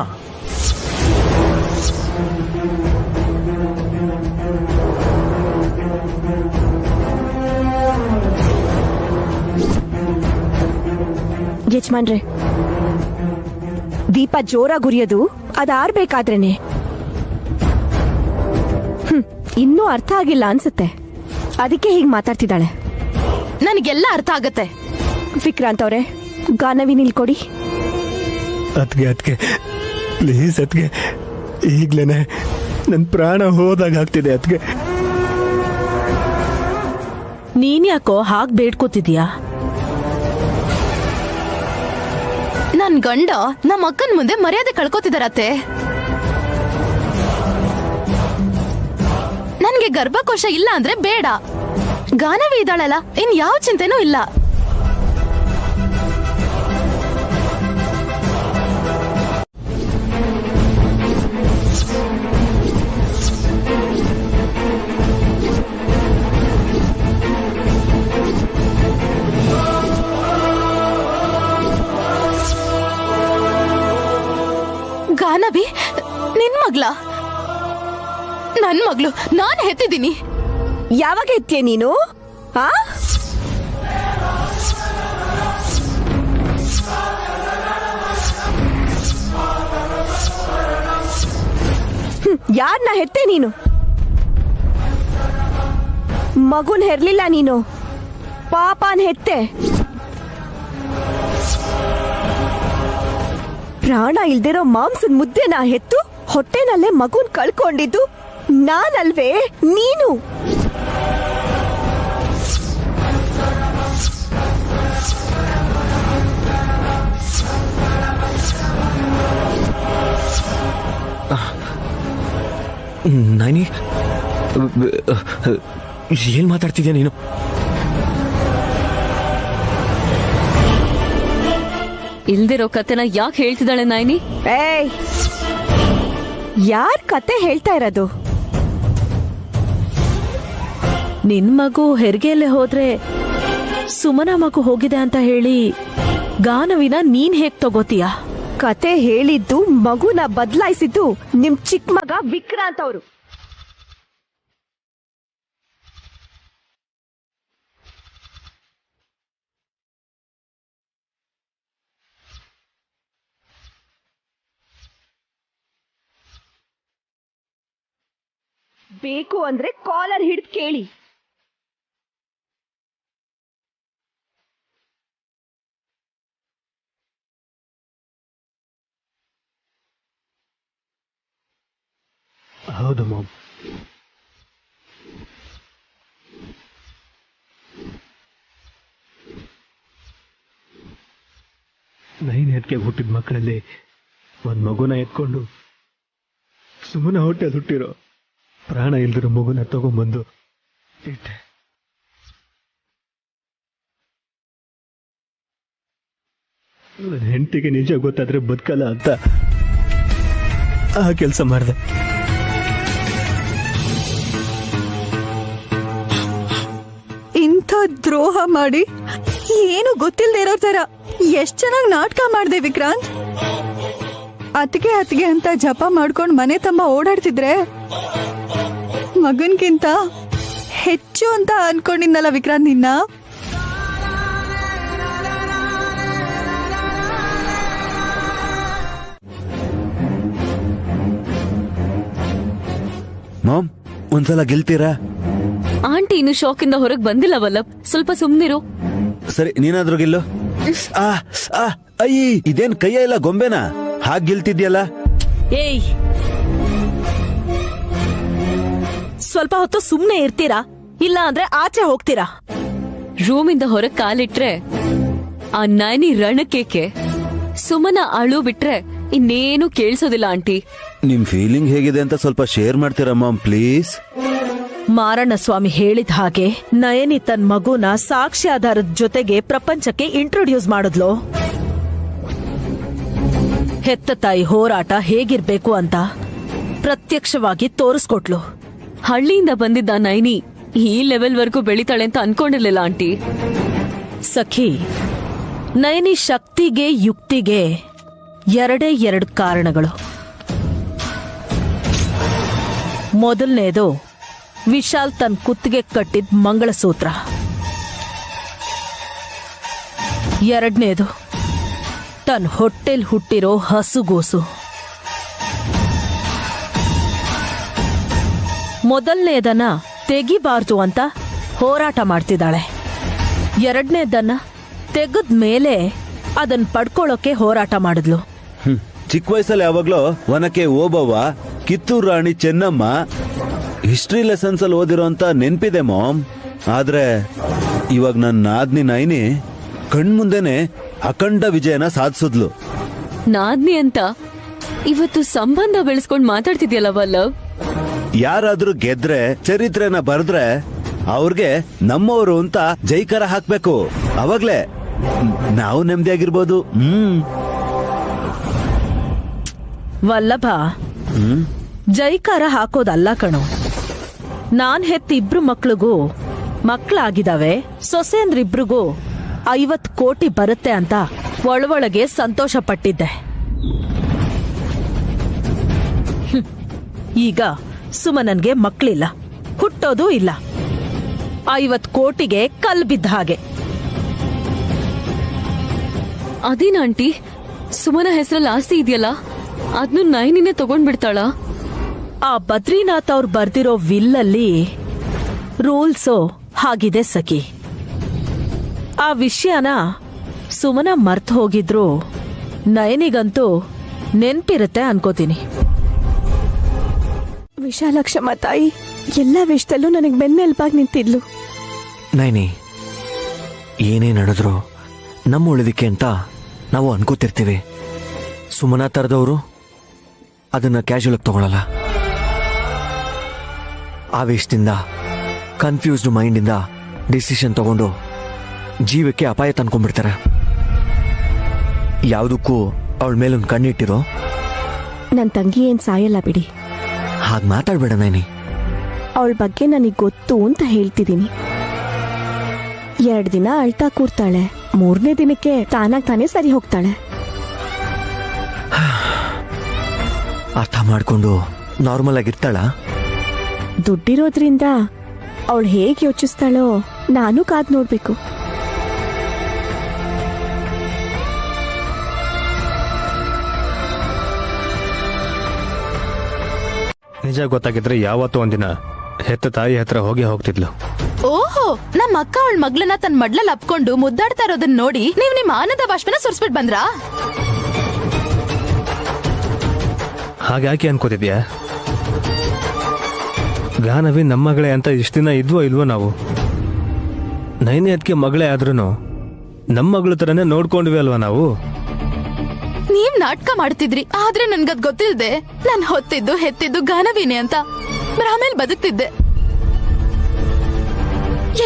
ಯಜಮಾನ್ರೆ, ದೀಪ ಜೋರಾಗಿ ಉರಿಯೋದು ಅದು ಆರ್ಬೇಕಾದ್ರೇನೆ. ಇನ್ನೂ ಅರ್ಥ ಆಗಿಲ್ಲ ಅನ್ಸುತ್ತೆ, ಅದಕ್ಕೆ ಹೀಗೆ ಮಾತಾಡ್ತಿದ್ದಾಳೆ. ನನಗೆಲ್ಲ ಅರ್ಥ ಆಗತ್ತೆ. ವಿಕ್ರಾಂತ್ ಅವ್ರೆ, ಗಾನವಿನ್ ಇಲ್ಕೊಡಿ. ಅದಕ್ಕೆ ಪ್ಲೀಸ್, ಅದಕ್ಕೆ ಈಗ್ಲೇನೆ ನನ್ನ ಪ್ರಾಣ ಹೋದಾಗ ಆಗ್ತಿದೆ ಅದಕ್ಕೆ. ನೀನ್ಯಾಕೋ ಹಾಗ್ ಬೇಡ್ಕೋತಿದ್ಯಾ? ನನ್ ಗಂಡ ನಮ್ಮ ಅಕ್ಕನ ಮುಂದೆ ಮರ್ಯಾದೆ ಕಳ್ಕೊತಿದಾರತ್ತೆ. ನನ್ಗೆ ಗರ್ಭಕೋಶ ಇಲ್ಲ ಅಂದ್ರೆ ಬೇಡ, ಗಾನವಿ ಇದ್ದಾಳಲ್ಲ, ಇನ್ ಯಾವ ಚಿಂತೆನೂ ಇಲ್ಲ. ಗಾನವಿ ನಿನ್ ಮಗ್ಳ? ನನ್ ಮಗ್ಳು, ನಾನ್ ಹೆತ್ತಿದ್ದೀನಿ. ಯಾವಾಗ ಹೆತ್ತಿಯ ನೀನು? ಯಾರನ್ನ ಹೆತ್ತೆ ನೀನು? ಮಗುನ್ ಹೆರ್ಲಿಲ್ಲ ನೀನು, ಪಾಪನ್ ಹೆತ್ತೆ. ಪ್ರಾಣ ಇಲ್ದಿರೋ ಮಾಂಸದ ಮುದ್ದೆನ ಹೆತ್ತು ಹೊಟ್ಟೆನಲ್ಲೇ ಮಗುನ್ ಕಳ್ಕೊಂಡಿದ್ದು ನಾನಲ್ವೇ, ನೀನು. ನೈನಿ, ಏನ್ ಮಾತಾಡ್ತಿದ್ಯಾ ನೀನು? ಇಲ್ದಿರೋ ಕತೆನ ಯಾಕೆ ಹೇಳ್ತಿದ್ದಾಳೆ ನೈನಿ? ಏಯ್, ಯಾರ್ ಕತೆ ಹೇಳ್ತಾ ಇರೋದು? ನಿನ್ ಮಗು ಹೆರಿಗೆಯಲ್ಲೇ ಹೋದ್ರೆ ಸುಮನ ಮಗು ಹೋಗಿದೆ ಅಂತ ಹೇಳಿ ಗಾನವಿನ ನೀನ್ ಹೇಗ್ ತಗೋತೀಯ? ಕತೆ ಹೇಳಿದ್ದು ಮಗುನ ಬದಲಾಯಿಸಿದ್ದು ನಿಮ್ ಚಿಕ್ಕ ಮಗ ವಿಕ್ರಾಂತ್ ಅವರು. ಬೇಕು ಅಂದ್ರೆ ಕಾಲರ್ ಹಿಡಿದು ಕೇಳಿ. ಹೌದು ಮಾಮ್. ನೈನ್ ಹೆತ್ಗೆ ಹುಟ್ಟಿದ ಮಕ್ಕಳಲ್ಲಿ ಒಂದ್ ಮಗುನ ಎತ್ಕೊಂಡು ಸುಮ್ಮನ ಹೊಟ್ಟೆಲ್ ಹುಟ್ಟಿರೋ ಪ್ರಾಣ ಇಲ್ದಿರೋ ಮಗುನ ತಗೊಂಡ್ಬಂದು ಇಟ್ಟೆ. ನನ್ನ ಹೆಂಡತಿಗೆ ನಿಜ ಗೊತ್ತಾದ್ರೆ ಬದುಕಲ್ಲ ಅಂತ ಆ ಕೆಲಸ ಮಾಡಿದೆ. ಇಂಥ ದ್ರೋಹ ಮಾಡಿ ಏನು ಗೊತ್ತಿಲ್ಲದೆ ಇರೋ ತರ ಎಷ್ಟ್ ಚೆನ್ನಾಗಿ ನಾಟಕ ಮಾಡಿದೆ ವಿಕ್ರಾಂತ್. ಅತ್ಗೆ ಅತ್ಗೆ ಅಂತ ಜಪ ಮಾಡ್ಕೊಂಡು ಮನೆ ತಮ್ಮ ಓಡಾಡ್ತಿದ್ರೆ ಮಗನ್ಗಿಂತ ಹೆಚ್ಚು ಅಂತ ಅನ್ಕೊಂಡಿದ್ನಲ್ಲ ವಿಕ್ರಾಂತ್ ನಿನ್ನ. ಮಾಮ್, ಒಂದ್ಸಲ ಗೆಲ್ತೀರಾ? ಆಂಟಿ ಇನ್ನು ಶಾಕಿಂದ ಹೊರಗೆ ಬಂದಿಲ್ಲ ವಲ್ಲಭ್, ಸ್ವಲ್ಪ ಸುಮ್ನಿರು. ಸರಿ, ನೀನಾದ್ರೂ ಗೆಲ್ಲು. ಅಯ್ಯಿ, ಇದೇನ್ ಕೈಯ ಇಲ್ಲ ಗೊಂಬೆನಾ? ಹಾಗೆ ಗೆಲ್ತಿದ್ಯಲ್ಲ. ಏಯ್, ಸ್ವಲ್ಪ ಹೊತ್ತು ಸುಮ್ನೆ ಇರ್ತೀರಾ, ಇಲ್ಲ ಅಂದ್ರೆ ಆಚೆ ಹೋಗ್ತೀರಾ? ರೂಮಿಂದ ಹೊರಗೆ ಕಾಲಿಟ್ರೆ ಆ ನೈನಿ ರಣಕೇಕೆ, ಸುಮನ ಅಳು ಬಿಟ್ರೆ ಇನ್ನೇನು ಕೇಳಿಸೋದಿಲ್ಲ ಆಂಟಿ. ನಿಮ್ ಫೀಲಿಂಗ್ ಹೇಗಿದೆ ಅಂತ ಸ್ವಲ್ಪ ಶೇರ್ ಮಾಡ್ತೀರಾ ಮಾಮ್, ಪ್ಲೀಸ್? ಮಾರಣ್ಣ ಸ್ವಾಮಿ ಹೇಳಿದ ಹಾಗೆ ನಯನಿ ತನ್ ಮಗುನ ಸಾಕ್ಷ್ಯಾಧಾರದ ಜೊತೆಗೆ ಪ್ರಪಂಚಕ್ಕೆ ಇಂಟ್ರೊಡ್ಯೂಸ್ ಮಾಡಿದ್ಲು. ಹೆತ್ತ ತಾಯಿ ಹೋರಾಟ ಹೇಗಿರ್ಬೇಕು ಅಂತ ಪ್ರತ್ಯಕ್ಷವಾಗಿ ತೋರಿಸ್ಕೊಟ್ಲು. ಹಳ್ಳಿಯಿಂದ ಬಂದಿದ್ದ ನೈನಿ ಈ ಲೆವೆಲ್ ವರ್ಗೂ ಬೆಳಿತಾಳೆ ಅಂತ ಅನ್ಕೊಂಡಿರ್ಲಿಲ್ಲ ಆಂಟಿ. ಸಖಿ, ನಯನಿ ಶಕ್ತಿಗೆ ಯುಕ್ತಿಗೆ ಎರಡೇ ಎರಡು ಕಾರಣಗಳು. ಮೊದಲನೇದು ವಿಶಾಲ್ ತನ್ನ ಕುತ್ತಿಗೆ ಕಟ್ಟಿದ ಮಂಗಳಸೂತ್ರ. ಎರಡನೇದು ತನ್ನ ಹೊಟ್ಟೆಲ್ ಹುಟ್ಟಿರೋ ಹಸುಗೂಸು. ಮೊದಲನೇದನ್ನ ತೆಗಿಬಾರ್ದು ಅಂತ ಹೋರಾಟ ಮಾಡ್ತಿದ್ದಾಳೆ. ಎರಡನೇದನ್ನ ತೆಗೆದ ಮೇಲೆ ಅದನ್ನ ಪಡ್ಕೊಳ್ಳೋಕೆ ಹೋರಾಟ ಮಾಡಿದ್ಲು. ಚಿಕ್ಕ ವಯಸ್ಸಲ್ಲಿ ಯಾವಾಗ್ಲೋ ವನಕೆ ಓಬವ್ವ, ಕಿತ್ತೂರು ರಾಣಿ ಚೆನ್ನಮ್ಮ ಹಿಸ್ಟ್ರಿ ಲೆಸನ್ಸ್ ಅಲ್ಲಿ ಓದಿರೋಂತ ನೆನ್ಪಿದೆ ಮಾಮ್. ಆದ್ರೆ ಇವಾಗ ನನ್ನ ನಾದ್ನಿ ನೈನಿ ಕಣ್ಮುಂದೆನೆ ಅಖಂಡ ವಿಜಯನ ಸಾಧಿಸಿದ್ಲು. ನಾದ್ನಿ ಅಂತ ಇವತ್ತು ಸಂಬಂಧ ಬೆಳೆಸ್ಕೊಂಡ್ ಮಾತಾಡ್ತಿದ್ಯಲ್ಲ ವಲ್ಲವ್. ಯಾರಾದ್ರೂ ಗೆದ್ರೆ ಚರಿತ್ರೆನ ಬರೆದ್ರೆ ಅವ್ರಿಗೆ ನಮ್ಮವರು ಅಂತ ಜೈಕಾರ ಹಾಕ್ಬೇಕು. ಅವಾಗ್ಲೇ ನಾವು ನೆಮ್ಮದಿಯಾಗಿರ್ಬೋದು. ವಲ್ಲಭ, ಜೈಕಾರ ಹಾಕೋದಲ್ಲ ಕಣೋ. ನಾನ್ ಹೆತ್ತ ಇಬ್ರು ಮಕ್ಳಿಗೂ ಮಕ್ಳಾಗಿದಾವೆ, ಸೊಸೆಂದ್ರಿಬ್ರಿಗೂ 50 ಕೋಟಿ ಬರುತ್ತೆ ಅಂತ ಒಳೊಳಗೆ ಸಂತೋಷ ಪಟ್ಟಿದ್ದೆ. ಈಗ ಸುಮನನ್ಗೆ ಮಕ್ಳಿಲ್ಲ, ಹುಟ್ಟೋದೂ ಇಲ್ಲ. 50 ಕೋಟಿಗೆ ಕಲ್ ಬಿದ್ದ ಹಾಗೆ. ಅದೇನ ಆಂಟಿ, ಸುಮನ ಹೆಸರಲ್ಲಿ ಆಸ್ತಿ ಇದೆಯಲ್ಲ, ಅದನ್ನು ನೈನಿನೇ ತಗೊಂಡ್ಬಿಡ್ತಾಳ? ಆ ಬದ್ರಿನಾಥ್ ಅವ್ರು ಬರ್ದಿರೋ ವಿಲ್ಲಲ್ಲಿ ರೂಲ್ಸು ಹಾಗಿದೆ ಸಖಿ. ಆ ವಿಷಯನ ಸುಮನ ಮರ್ತು ಹೋಗಿದ್ರು ನಯನಿಗಂತೂ ನೆನ್ಪಿರುತ್ತೆ ಅನ್ಕೋತೀನಿ. ವಿಶಾಲಕ್ಷಮ್ಮ ತಾಯಿ ಎಲ್ಲ ವಿಷಯದಲ್ಲೂ ನನಗೆ ಬೆನ್ನೆಲುಬಾಗಿ ನಿಂತಿದ್ಲು. ನೈನಿ, ಏನೇ ನಡೆದ್ರು ನಮ್ಮ ಉಳಿದಿಕ್ಕೆ ಅಂತ ನಾವು ಅನ್ಕೋತಿರ್ತೀವಿ. ಸುಮನ ತರದವರು ಅದನ್ನ ಕ್ಯಾಶುಯಲ್ ತಗೊಳಲ್ಲ. ಆವೇಶದಿಂದ, ಕನ್ಫ್ಯೂಸ್ಡ್ ಮೈಂಡಿಂದ ಡಿಸಿಷನ್ ತಗೊಂಡು ಜೀವಕ್ಕೆ ಅಪಾಯ ತಂದ್ಕೊಂಡ್ಬಿಡ್ತಾರೆ. ಯಾವುದಕ್ಕೂ ಅವಳ ಮೇಲೊಂದು ಕಣ್ಣಿಟ್ಟಿರೋ. ನನ್ನ ತಂಗಿ ಏನ್ ಸಾಯಲ್ಲ ಬಿಡಿ. ಹಾಗೆ ಮಾತಾಡ್ಬೇಡ ನೈನಿ. ಅವಳ ಬಗ್ಗೆ ನನಗೆ ಗೊತ್ತು ಅಂತ ಹೇಳ್ತಿದ್ದೀನಿ. 2 ದಿನ ಅಳ್ತಾ ಕೂರ್ತಾಳೆ, 3ನೇ ದಿನಕ್ಕೆ ತಾನಾಗ್ ತಾನೇ ಸರಿ ಹೋಗ್ತಾಳೆ. ಅರ್ಥ ಮಾಡ್ಕೊಂಡು ನಾರ್ಮಲ್ ಆಗಿರ್ತಾಳ. ದುಡ್ಡಿರೋದ್ರಿಂದ ಅವಳು ಹೇಗೆ ಯೋಚಿಸ್ತಾಳೋ ನಾನು ಕಾದ್ ನೋಡ್ಬೇಕು. ನಿಜ ಗೊತ್ತಾಗಿದ್ರೆ ಯಾವತ್ತೂ ಒಂದಿನ ಹೆತ್ತ ತಾಯಿ ಹತ್ರ ಹೋಗ್ತಿದ್ಲು. ಓಹೋ, ನಮ್ಮ ಅಕ್ಕ ಅವಳ ಮಗ್ಳನ್ನ ತನ್ನ ಮಡ್ಲಲ್ಲಿ ಅಪ್ಕೊಂಡು ಮುದ್ದಾಡ್ತಾ ಇರೋದನ್ನ ನೋಡಿ ನೀವ್ ನಿಮ್ ಆನಂದ ಬಾಷ್ಪನ ಸುರಿಸ್ಬಿಟ್ ಬಂದ್ರಾ? ಹಾಗ್ಯಾಕೆ ಅನ್ಕೋತಿದ್ಯಾ? ಗಾನವಿ ನಮ್ಮ ಮಗಳೇ ಅಂತ ಇಷ್ಟ ದಿನ ಇದ್ವೋ ಇಲ್ವೋ ನಾವು. ನೈನಿ ಅದಕ್ಕೆ ಮಗಳೇ ಆದ್ರೂ ನಮ್ಮ ಮಗಳ ತರನೇ ನೋಡ್ಕೊಂಡ್ವಿ ಅಲ್ವಾ ನಾವು. ನೀವ್ ನಾಟಕ ಮಾಡ್ತಿದ್ರಿ, ಆದ್ರೆ ನನ್ಗದ್ ಗೊತ್ತಿಲ್ದೆ ನಾನ್ ಹೊತ್ತಿದ್ದು ಹೆತ್ತಿದ್ದು ಗಾನವಿನೇ ಅಂತ ಆಮೇಲೆ ಬದುಕ್ತಿದ್ದೆ.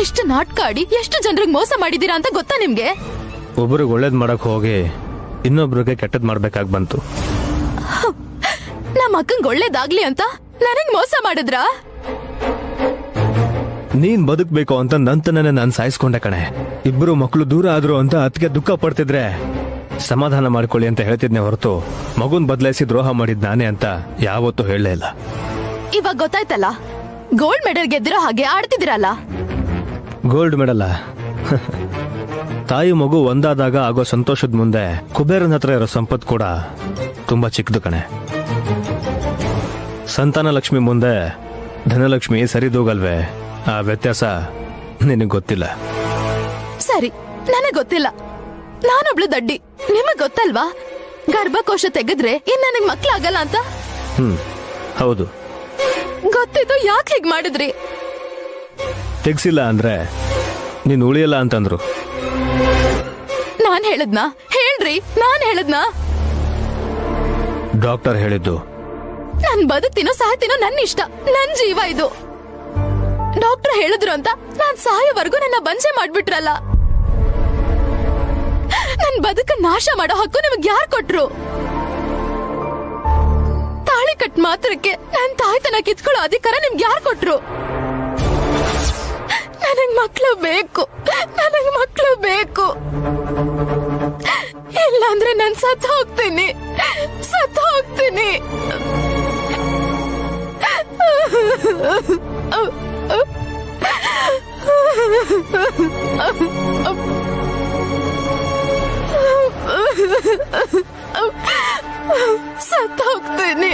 ಎಷ್ಟು ನಾಟಕ ಆಡಿ ಎಷ್ಟು ಜನರಿಗೆ ಮೋಸ ಮಾಡಿದೀರಾ ಅಂತ ಗೊತ್ತಾ ನಿಮ್ಗೆ? ಒಬ್ಬರಿಗೆ ಒಳ್ಳೇದ್ ಮಾಡಕ್ ಹೋಗಿ ಇನ್ನೊಬ್ರಿಗೆ ಕೆಟ್ಟದ್ ಮಾಡ್ಬೇಕಾಗ್ ಬಂತು. ನಮ್ಮ ಅಕ್ಕಂಗ್ ಒಳ್ಳೇದಾಗ್ಲಿ ಅಂತ ನನಗ್ ಮೋಸ ಮಾಡಿದ್ರಾ? ನೀನ್ ಬದುಕ್ಬೇಕು ಅಂತ ನಂತನೇ ನಾನ್ ಸಾಯಿಸ್ಕೊಂಡೆ ಕಣೆ. ಇಬ್ರು ಮಕ್ಕಳು ದೂರ ಆದ್ರು ಅಂತ ಅದಕ್ಕೆ ದುಃಖ ಪಡ್ತಿದ್ರೆ ಸಮಾಧಾನ ಮಾಡ್ಕೊಳ್ಳಿ ಅಂತ ಹೇಳ್ತಿದ್ನೆ ಹೊರತು ಮಗುನ್ ಬದಲಾಯಿಸಿ ದ್ರೋಹ ಮಾಡಿದ್ ನಾನೇ ಅಂತ ಯಾವತ್ತೂ ಹೇಳಲೇ ಇಲ್ಲ. ಇವಾಗ ಗೊತ್ತಾಯ್ತಲ್ಲ, ಗೋಲ್ಡ್ ಮೆಡಲ್ ಗೆದ್ದಿರೋ ಹಾಗೆ ಆಡ್ತಿದಿರಲ್ಲ. ಗೋಲ್ಡ್ ಮೆಡಲ್ ತಾಯಿ ಮಗು ಒಂದಾದಾಗ ಆಗೋ ಸಂತೋಷದ ಮುಂದೆ ಕುಬೇರನ ಹತ್ರ ಇರೋ ಸಂಪತ್ ಕೂಡ ತುಂಬಾ ಚಿಕ್ಕದು ಕಣೆ. ಸಂತಾನ ಲಕ್ಷ್ಮಿ ಮುಂದೆ ಧನಲಕ್ಷ್ಮಿ ಸರಿದೂಗಲ್ವೇ? ಆ ವ್ಯತ್ಯಾಸ ನಿನಗ್ ಗೊತ್ತಿಲ್ಲ. ಸರಿ, ನನಗ್ ಗೊತ್ತಿಲ್ಲ. ನಾನೊಬ್ಳು ದಡ್ಡಿ, ನಿಮಗ್ ಗೊತ್ತಲ್ವಾ ಗರ್ಭಕೋಶ ತೆಗೆದ್ರೆ ಇನ್ ನನಗ್ ಮಕ್ಳಾಗಲ್ಲ ಅಂತ? ಹೌದು, ಗೊತ್ತಿದ್ದು ಯಾಕೆ ಹೀಗ್ ಮಾಡಿದ್ರಿ? ತೆಗ್ಸಿಲ್ಲ ಅಂದ್ರೆ ನೀನ್ ಉಳಿಯಲ್ಲ ಅಂತಂದ್ರು. ನಾನ್ ಹೇಳದ್ನಾ? ಹೇಳ್ರಿ, ನಾನ್ ಹೇಳದ್ನಾ? ಡಾಕ್ಟರ್ ಹೇಳಿದ್ದು. ನನ್ ಬದುಕ್ತೀನೋ ಸಾಯ್ತೀನೋ ನನ್ನ ಇಷ್ಟ, ನನ್ ಜೀವ ಇದು. ಡಾಕ್ಟರ್ ಹೇಳಿದ್ರು ಅಂತ ನಾನ್ ಸಾಯೋವರೆಗೂ ನನ್ನ ಬಂಜೆ ಮಾಡ್ಬಿಟ್ರಲ್ಲ. ನನ್ ಬದುಕ ನಾಶ ಮಾಡೋ ಹಕ್ಕು ನಿಮಗ್ ಯಾರು ಕೊಟ್ರು? ತಾಳಿ ಕಟ್ ಮಾತ್ರಕ್ಕೆ ನನ್ ತಾಯ್ತನ ಕಿತ್ಕೊಳ್ಳೋ ಅಧಿಕಾರ ನಿಮ್ಗೆ ಯಾರು ಕೊಟ್ರು? ನನಗ್ ಮಕ್ಳು ಬೇಕು, ನನಗ್ ಮಕ್ಳು ಬೇಕು. ಇಲ್ಲಾಂದ್ರೆ ನಾನ್ ಸತ್ತು ಹೋಗ್ತೀನಿ, ಸತ್ತು ಹೋಗ್ತೀನಿ. ಸತ್ತು ಹೋಗ್ತೀನಿ.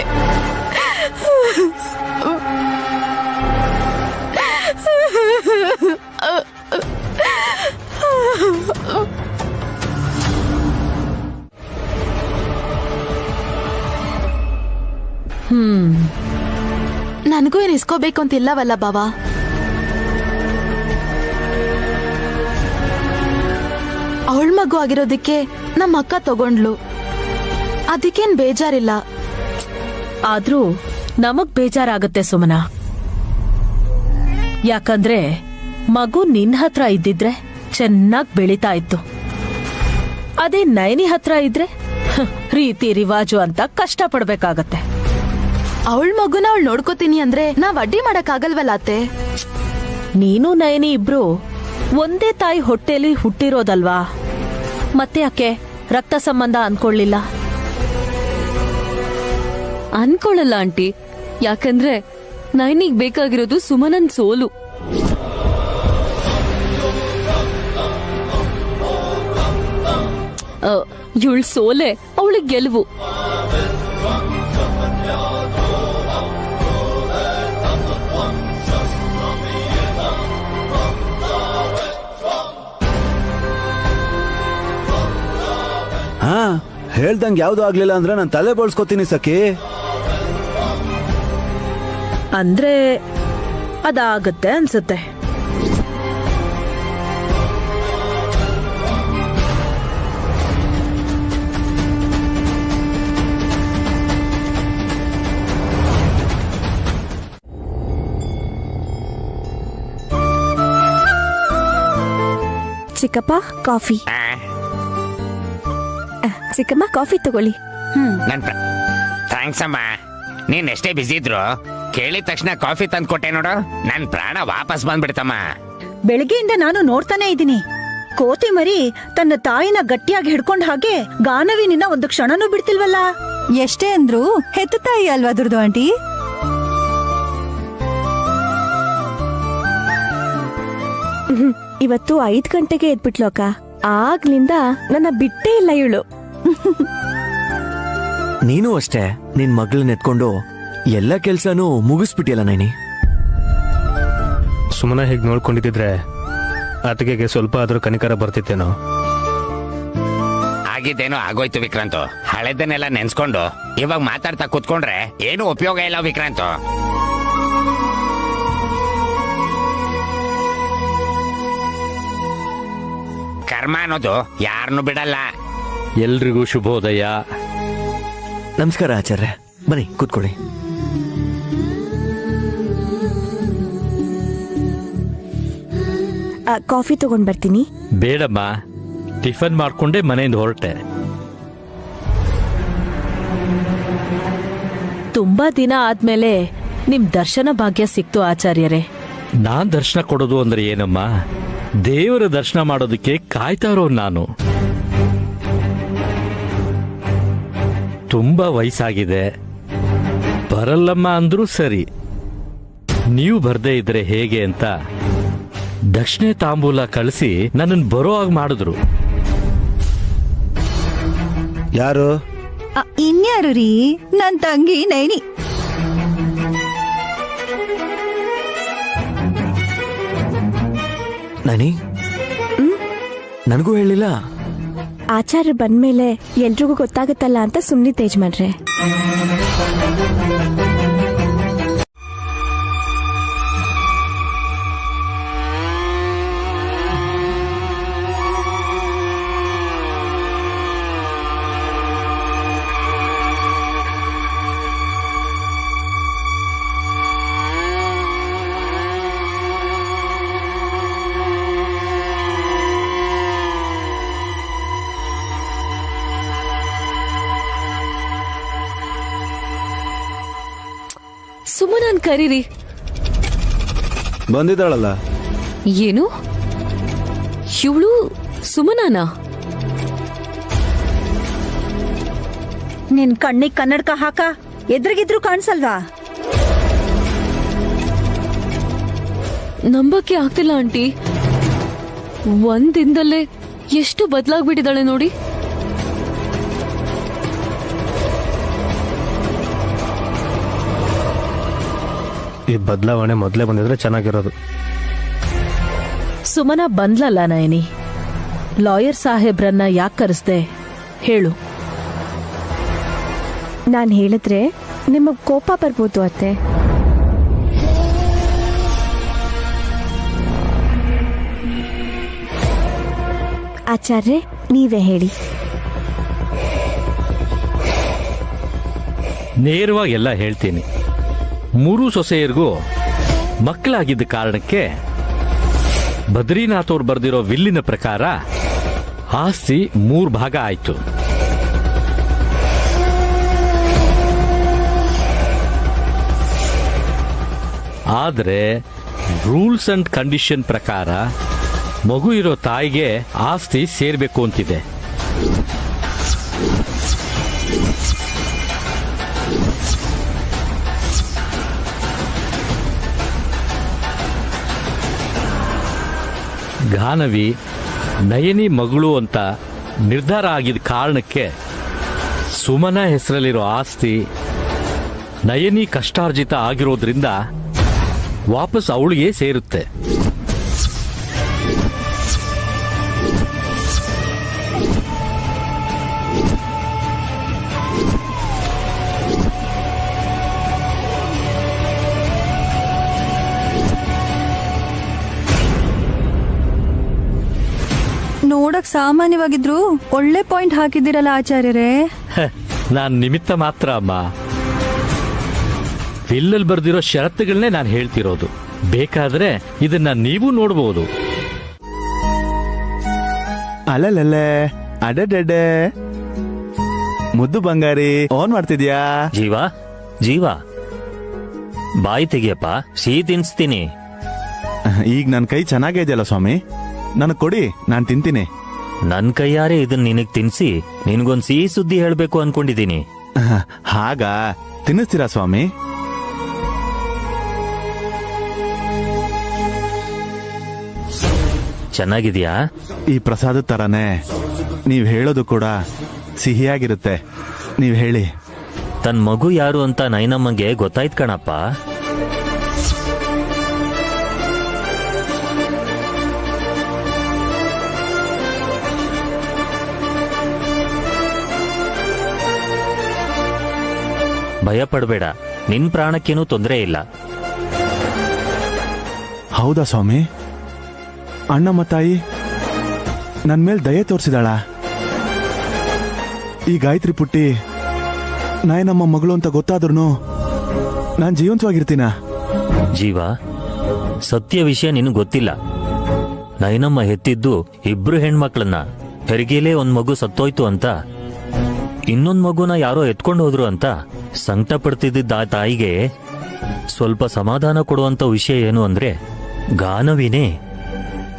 ನನಗೂ ಏನ್ ಇಸ್ಕೋಬೇಕು ಅಂತ ಇಲ್ಲವಲ್ಲ ಬಾವ. ಅವಳ ಮಗು ಆಗಿರೋದಕ್ಕೆ ನಮ್ಮ ಅಕ್ಕ ತಗೊಂಡ್ಲು, ಅದಕ್ಕೇನ್ ಬೇಜಾರಿಲ್ಲ. ಆದ್ರೂ ನಮಗ್ ಬೇಜಾರಾಗತ್ತೆ ಸುಮನ. ಯಾಕಂದ್ರೆ ಮಗು ನಿನ್ ಹತ್ರ ಇದ್ದಿದ್ರೆ ಚೆನ್ನಾಗ್ ಬೆಳೀತಾ ಇತ್ತು. ಅದೇ ನೈನಿ ಹತ್ರ ಇದ್ರೆ ರೀತಿ ರಿವಾಜು ಅಂತ ಕಷ್ಟ ಪಡ್ಬೇಕಾಗತ್ತೆ. ಅವಳ ಮಗುನ ಅವಳು ನೋಡ್ಕೋತೀನಿ ಅಂದ್ರೆ ನಾವ್ ಅಡ್ಡಿ ಮಾಡಕ್ ಆಗಲ್ವಲ್ಲ ಅತ್ತೆ. ನೀನು ನೈನಿ ಇಬ್ರು ಒಂದೇ ತಾಯಿ ಹೊಟ್ಟೆಲಿ ಹುಟ್ಟಿರೋದಲ್ವಾ, ಮತ್ತೆ ಯಾಕೆ ರಕ್ತ ಸಂಬಂಧ ಅನ್ಕೊಳ್ಳಿಲ್ಲ? ಅನ್ಕೊಳ್ಳಲ್ಲ ಆಂಟಿ, ಯಾಕಂದ್ರೆ ನೈನಿಗ್ ಬೇಕಾಗಿರೋದು ಸುಮನನ್ ಸೋಲು. ಇವಳ ಸೋಲೆ ಅವಳಿಗೆ ಗೆಲುವು. ಹಾ, ಹೇಳ್ದಂಗೆ ಯಾವ್ದು ಆಗ್ಲಿಲ್ಲ ಅಂದ್ರೆ ನಾನು ತಲೆ ಬೋಳ್ಸ್ಕೊತೀನಿ ಸಖಿ. ಅಂದ್ರೆ ಅದಾಗತ್ತೆ ಅನ್ಸುತ್ತೆ. ಚಿಕ್ಕಪ್ಪ ಕಾಫಿ. ಚಿಕ್ಕಮ್ಮ ಕಾಫಿ ತಗೊಳ್ಳಿ. ಥ್ಯಾಂಕ್ಸ್ ಅಮ್ಮ. ನೀನ್ ಎಷ್ಟೇ ಬಿಸಿ ಇದ್ರು ಕೇಳಿದ ತಕ್ಷಣ ಕಾಫಿ ತಂದು ಕೊಟ್ಟೆ ನೋಡು, ನನ್ ಪ್ರಾಣ ವಾಪಸ್ ಬಂದ್ಬಿಡ್ತಮ್ಮ. ಬೆಳಗ್ಗೆಯಿಂದ ನಾನು ನೋಡ್ತಾನೆ ಇದ್ದೀನಿ. ಕೋತಿ ಮರಿ ತನ್ನ ತಾಯಿನ ಗಟ್ಟಿಯಾಗಿ ಹಿಡ್ಕೊಂಡ ಹಾಗೆ ಗಾನವಿ ನಿನ್ನ ಒಂದು ಕ್ಷಣನೂ ಬಿಡ್ತಿಲ್ವಲ್ಲ. ಎಷ್ಟೇ ಅಂದ್ರು ಹೆತ್ತ ತಾಯಿ ಅಲ್ವಾ ದುರ್ದು ಆಂಟಿ? ಇವತ್ತು 5 ಗಂಟೆಗೆ ಎದ್ಬಿಟ್ಲು ಅಕ್ಕ. ಆಗ್ಲಿಂದ ನನ್ನ ಬಿಟ್ಟೇ ಇಲ್ಲ ಇವಳು. ನೀನು ಅಷ್ಟೇ, ನಿನ್ ಮಗಳನ್ನ ಎತ್ಕೊಂಡು ಎಲ್ಲ ಕೆಲ್ಸನೂ ಮುಗಿಸ್ಬಿಟ್ಟಿಯಲ್ಲ ನೈನಿ. ಸುಮ್ಮನೆ ಹೀಗೆ ನೋಡ್ಕೊಂಡಿದ್ರೆ ಆತಗೆಗೆ ಸ್ವಲ್ಪ ಆದ್ರೂ ಕನಿಕರ ಬರ್ತಿತ್ತೇನೋ. ಆಗಿದ್ದೇನೋ ಆಗೋಯ್ತು ವಿಕ್ರಾಂತ್. ಹಳೆದನ್ನೆಲ್ಲ ನೆನ್ಸ್ಕೊಂಡು ಇವಾಗ ಮಾತಾಡ್ತಾ ಕೂತ್ಕೊಂಡ್ರೆ ಏನು ಉಪಯೋಗ ಇಲ್ಲ ವಿಕ್ರಾಂತ್. ಕರ್ಮ ಅನ್ನೋದು ಯಾರನ್ನು ಬಿಡಲ್ಲ. ಎಲ್ರಿಗೂ ಶುಭೋದಯ. ನಮಸ್ಕಾರ ಆಚಾರ್ಯ, ಬನ್ನಿ ಕೂತ್ಕೊಳ್ಳಿ. ಕಾಫಿ ತಗೊಂಡ್ ಬರ್ತೀನಿ. ಬೇಡಮ್ಮ, ಟಿಫನ್ ಮಾಡ್ಕೊಂಡೆ ಮನೆಯಿಂದ ಹೊರಟೆ. ತುಂಬಾ ದಿನ ಆದ್ಮೇಲೆ ನಿಮ್ ದರ್ಶನ ಭಾಗ್ಯ ಸಿಕ್ತು ಆಚಾರ್ಯರೇ. ನಾನ್ ದರ್ಶನ ಕೊಡೋದು ಅಂದ್ರೆ ಏನಮ್ಮ? ದೇವರ ದರ್ಶನ ಮಾಡೋದಕ್ಕೆ ಕಾಯ್ತಾ ಇರೋ ನಾನು. ತುಂಬಾ ವಯಸ್ಸಾಗಿದೆ, ಬರಲ್ಲಮ್ಮ ಅಂದ್ರೂ ಸರಿ. ನೀವು ಬರ್ದೇ ಇದ್ರೆ ಹೇಗೆ ಅಂತ ದಕ್ಷಿಣೆ ತಾಂಬೂಲ ಕಳಿಸಿ ನನ್ನನ್ನು ಬರೋ ಹಾಗೆ ಮಾಡಿದ್ರು. ಯಾರು? ಇನ್ಯಾರು ರೀ? ನನ್ ತಂಗಿ ನೈನಿ. ನೈನಿ, ನನಗೂ ಹೇಳಿಲ್ಲ. ಆಚಾರ್ಯ ಬಂದ್ಮೇಲೆ ಎಲ್ರಿಗೂ ಗೊತ್ತಾಗತ್ತಲ್ಲ ಅಂತ ಸುಮ್ನೆ ಯಜಮಾನ್ರೆ. ಸುಮನನ್ ಕರೀರಿ. ಬಂದಿದ್ದಾಳಲ್ಲ. ಏನು ಇವಳು ಸುಮನಾನ? ನಿನ್ ಕಣ್ಣಿಗೆ ಕನ್ನಡಕ ಹಾಕ, ಎದ್ರಿಗಿದ್ರು ಕಾಣಿಸಲ್ವಾ? ನಂಬಕ್ಕೆ ಆಗ್ತಿಲ್ಲ ಆಂಟಿ. ಒಂದಿಂದಲೇ ಎಷ್ಟು ಬದಲಾಗ್ಬಿಟ್ಟಿದ್ದಾಳೆ ನೋಡಿ. ಈ ಬದಲಾವಣೆ ಮೊದಲೇ ಬಂದಿದ್ರೆ ಚೆನ್ನಾಗಿರೋದು. ಸುಮನ ಬಂದ್ಲಲ್ಲ ನಯನಿ, ಲಾಯರ್ ಸಾಹೇಬ್ರನ್ನ ಯಾಕೆ ಕರೆಸ್ದೆ ಹೇಳು. ನಾನ್ ಹೇಳಿದ್ರೆ ನಿಮಗ್ ಕೋಪ ಬರ್ಬೋದು ಅತ್ತೆ. ಆಚಾರ್ಯ ನೀವೇ ಹೇಳಿ. ನೇರವಾಗಿ ಎಲ್ಲ ಹೇಳ್ತೀನಿ. 3 ಸೊಸೆಯರಿಗೂ ಮಕ್ಕಳಾಗಿದ್ದ ಕಾರಣಕ್ಕೆ ಬದ್ರಿನಾಥ್ ಅವ್ರು ಬರೆದಿರೋ ವಿಲ್ಲಿನ ಪ್ರಕಾರ ಆಸ್ತಿ 3 ಭಾಗ ಆಯ್ತು. ಆದರೆ ರೂಲ್ಸ್ ಅಂಡ್ ಕಂಡೀಷನ್ ಪ್ರಕಾರ ಮಗು ಇರೋ ತಾಯಿಗೆ ಆಸ್ತಿ ಸೇರ್ಬೇಕು ಅಂತಿದೆ. ಗಾನವಿ ನಯನಿ ಮಗಳು ಅಂತ ನಿರ್ಧಾರ ಆಗಿದ್ದ ಕಾರಣಕ್ಕೆ ಸುಮನ ಹೆಸರಲ್ಲಿರೋ ಆಸ್ತಿ ನಯನಿ ಕಷ್ಟಾರ್ಜಿತ ಆಗಿರೋದ್ರಿಂದ ವಾಪಸ್ ಅವಳಿಗೆ ಸೇರುತ್ತೆ. ನೋಡಕ್ ಸಾಮಾನ್ಯವಾಗಿದ್ರು ಒಳ್ಳೆ ಪಾಯಿಂಟ್ ಹಾಕಿದ್ದೀರಲ್ಲ ಆಚಾರ್ಯರೇ. ನಾನ್ ನಿಮಿತ್ತ ಮಾತ್ರ ಅಮ್ಮ. ವಿಲ್ಲಲ್ಲಿ ಬರ್ದಿರೋ ಷರತ್ತುಗಳನ್ನೇ ನಾನು ಹೇಳ್ತಿರೋದು. ಬೇಕಾದ್ರೆ ಇದನ್ನ ನೀವು ನೋಡಬಹುದು. ಅಲ್ಲಲ್ಲೇ ಅಡಡೆ ಮುದ್ದು ಬಂಗಾರಿ ಓನ್ ಮಾಡ್ತಿದ್ಯಾ? ಜೀವ ಬಾಯಿ ತೆಗಿಯಪ್ಪ, ಸಿಹಿ ತಿನ್ಸ್ತೀನಿ. ಈಗ ನನ್ನ ಕೈ ಚೆನ್ನಾಗೇ ಇದೆಯಲ್ಲ ಸ್ವಾಮಿ, ನನಗ್ ಕೊಡಿ, ನಾನು ತಿಂತೀನಿ. ನನ್ ಕೈಯಾರೆ ಇದನ್ನ ನಿನಗ್ ತಿನ್ಸಿ ನಿನಗೊಂದ್ ಸಿಹಿ ಸುದ್ದಿ ಹೇಳ್ಬೇಕು ಅನ್ಕೊಂಡಿದೀನಿ. ಹಾಗ ತಿನ್ನಿಸ್ತೀರಾ ಸ್ವಾಮಿ? ಚೆನ್ನಾಗಿದ್ಯಾ? ಈ ಪ್ರಸಾದ ತರಾನೇ ನೀವ್ ಹೇಳೋದು ಕೂಡ ಸಿಹಿಯಾಗಿರುತ್ತೆ. ನೀವ್ ಹೇಳಿ. ತನ್ ಮಗು ಯಾರು ಅಂತ ನೈನಮ್ಮಗೆ ಗೊತ್ತಾಯ್ತು ಕಣಪ್ಪ. ಭಯ ಪಡಬೇಡ, ನಿನ್ ಪ್ರಾಣಕ್ಕೇನೂ ತೊಂದರೆ ಇಲ್ಲ. ಹೌದಾ ಸ್ವಾಮಿ? ಅಣ್ಣಮ್ಮ ತಾಯಿ ನನ್ ಮೇಲೆ ದಯೆ ತೋರಿಸಿದಾಳ. ಈ ಗಾಯತ್ರಿ ಪುಟ್ಟಿ ನಾಯನಮ್ಮ ಮಗಳು ಅಂತ ಗೊತ್ತಾದ್ರೂ ನಾನ್ ಜೀವಂತವಾಗಿರ್ತೀನ? ಜೀವ, ಸತ್ಯ ವಿಷಯ ನಿನಗೆ ಗೊತ್ತಿಲ್ಲ. ನೈನಮ್ಮ ಹೆತ್ತಿದ್ದು 2 ಹೆಣ್ಮಕ್ಳನ್ನ. ಹೆರಿಗೆಲೇ ಒಂದ್ ಮಗು ಸತ್ತೋಯ್ತು ಅಂತ, ಇನ್ನೊಂದ್ ಮಗುನ ಯಾರೋ ಎತ್ಕೊಂಡು ಹೋದ್ರು ಅಂತ ಸಂಕಟ ಪಡ್ತಿದ್ದ ಆ ತಾಯಿಗೆ ಸ್ವಲ್ಪ ಸಮಾಧಾನ ಕೊಡುವಂತ ವಿಷಯ ಏನು ಅಂದ್ರೆ, ಗಾನವಿನೇ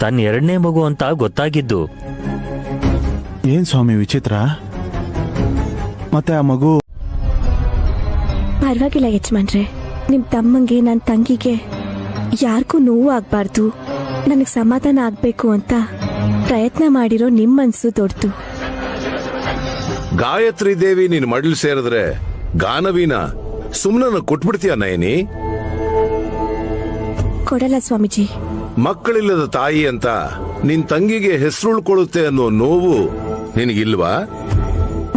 ತನ್ನ 2ನೇ ಮಗು ಅಂತ ಗೊತ್ತಾಗಿದ್ದು. ಏನ್ ಸ್ವಾಮಿ ವಿಚಿತ್ರ? ಮತ್ತೆ ಆ ಮಗು? ಪರವಾಗಿಲ್ಲ ಯಜಮಾನ್ರೆ, ನಿಮ್ ತಮ್ಮಂಗೆ ನನ್ನ ತಂಗಿಗೆ ಯಾರಿಗೂ ನೋವು ಆಗ್ಬಾರ್ದು, ನನಗ್ ಸಮಾಧಾನ ಆಗ್ಬೇಕು ಅಂತ ಪ್ರಯತ್ನ ಮಾಡಿರೋ ನಿಮ್ ಮನ್ಸು ದೊಡ್ಡದು. ಗಾಯತ್ರಿ ದೇವಿ ನಿನ್ ಮಡ್ಲು ಸೇರಿದ್ರೆ ಗಾನವಿನ ಸುಮ್ನ ಕೊಟ್ಬಿಡ್ತೀಯ ನಯನಿ? ಕೊಡಲ್ಲ ಸ್ವಾಮೀಜಿ. ಮಕ್ಕಳಿಲ್ಲದ ತಾಯಿ ಅಂತ ನಿನ್ ತಂಗಿಗೆ ಹೆಸರುಳ್ಕೊಳ್ಳುತ್ತೆ ಅನ್ನೋ ನೋವು ನಿನಗಿಲ್ವಾ?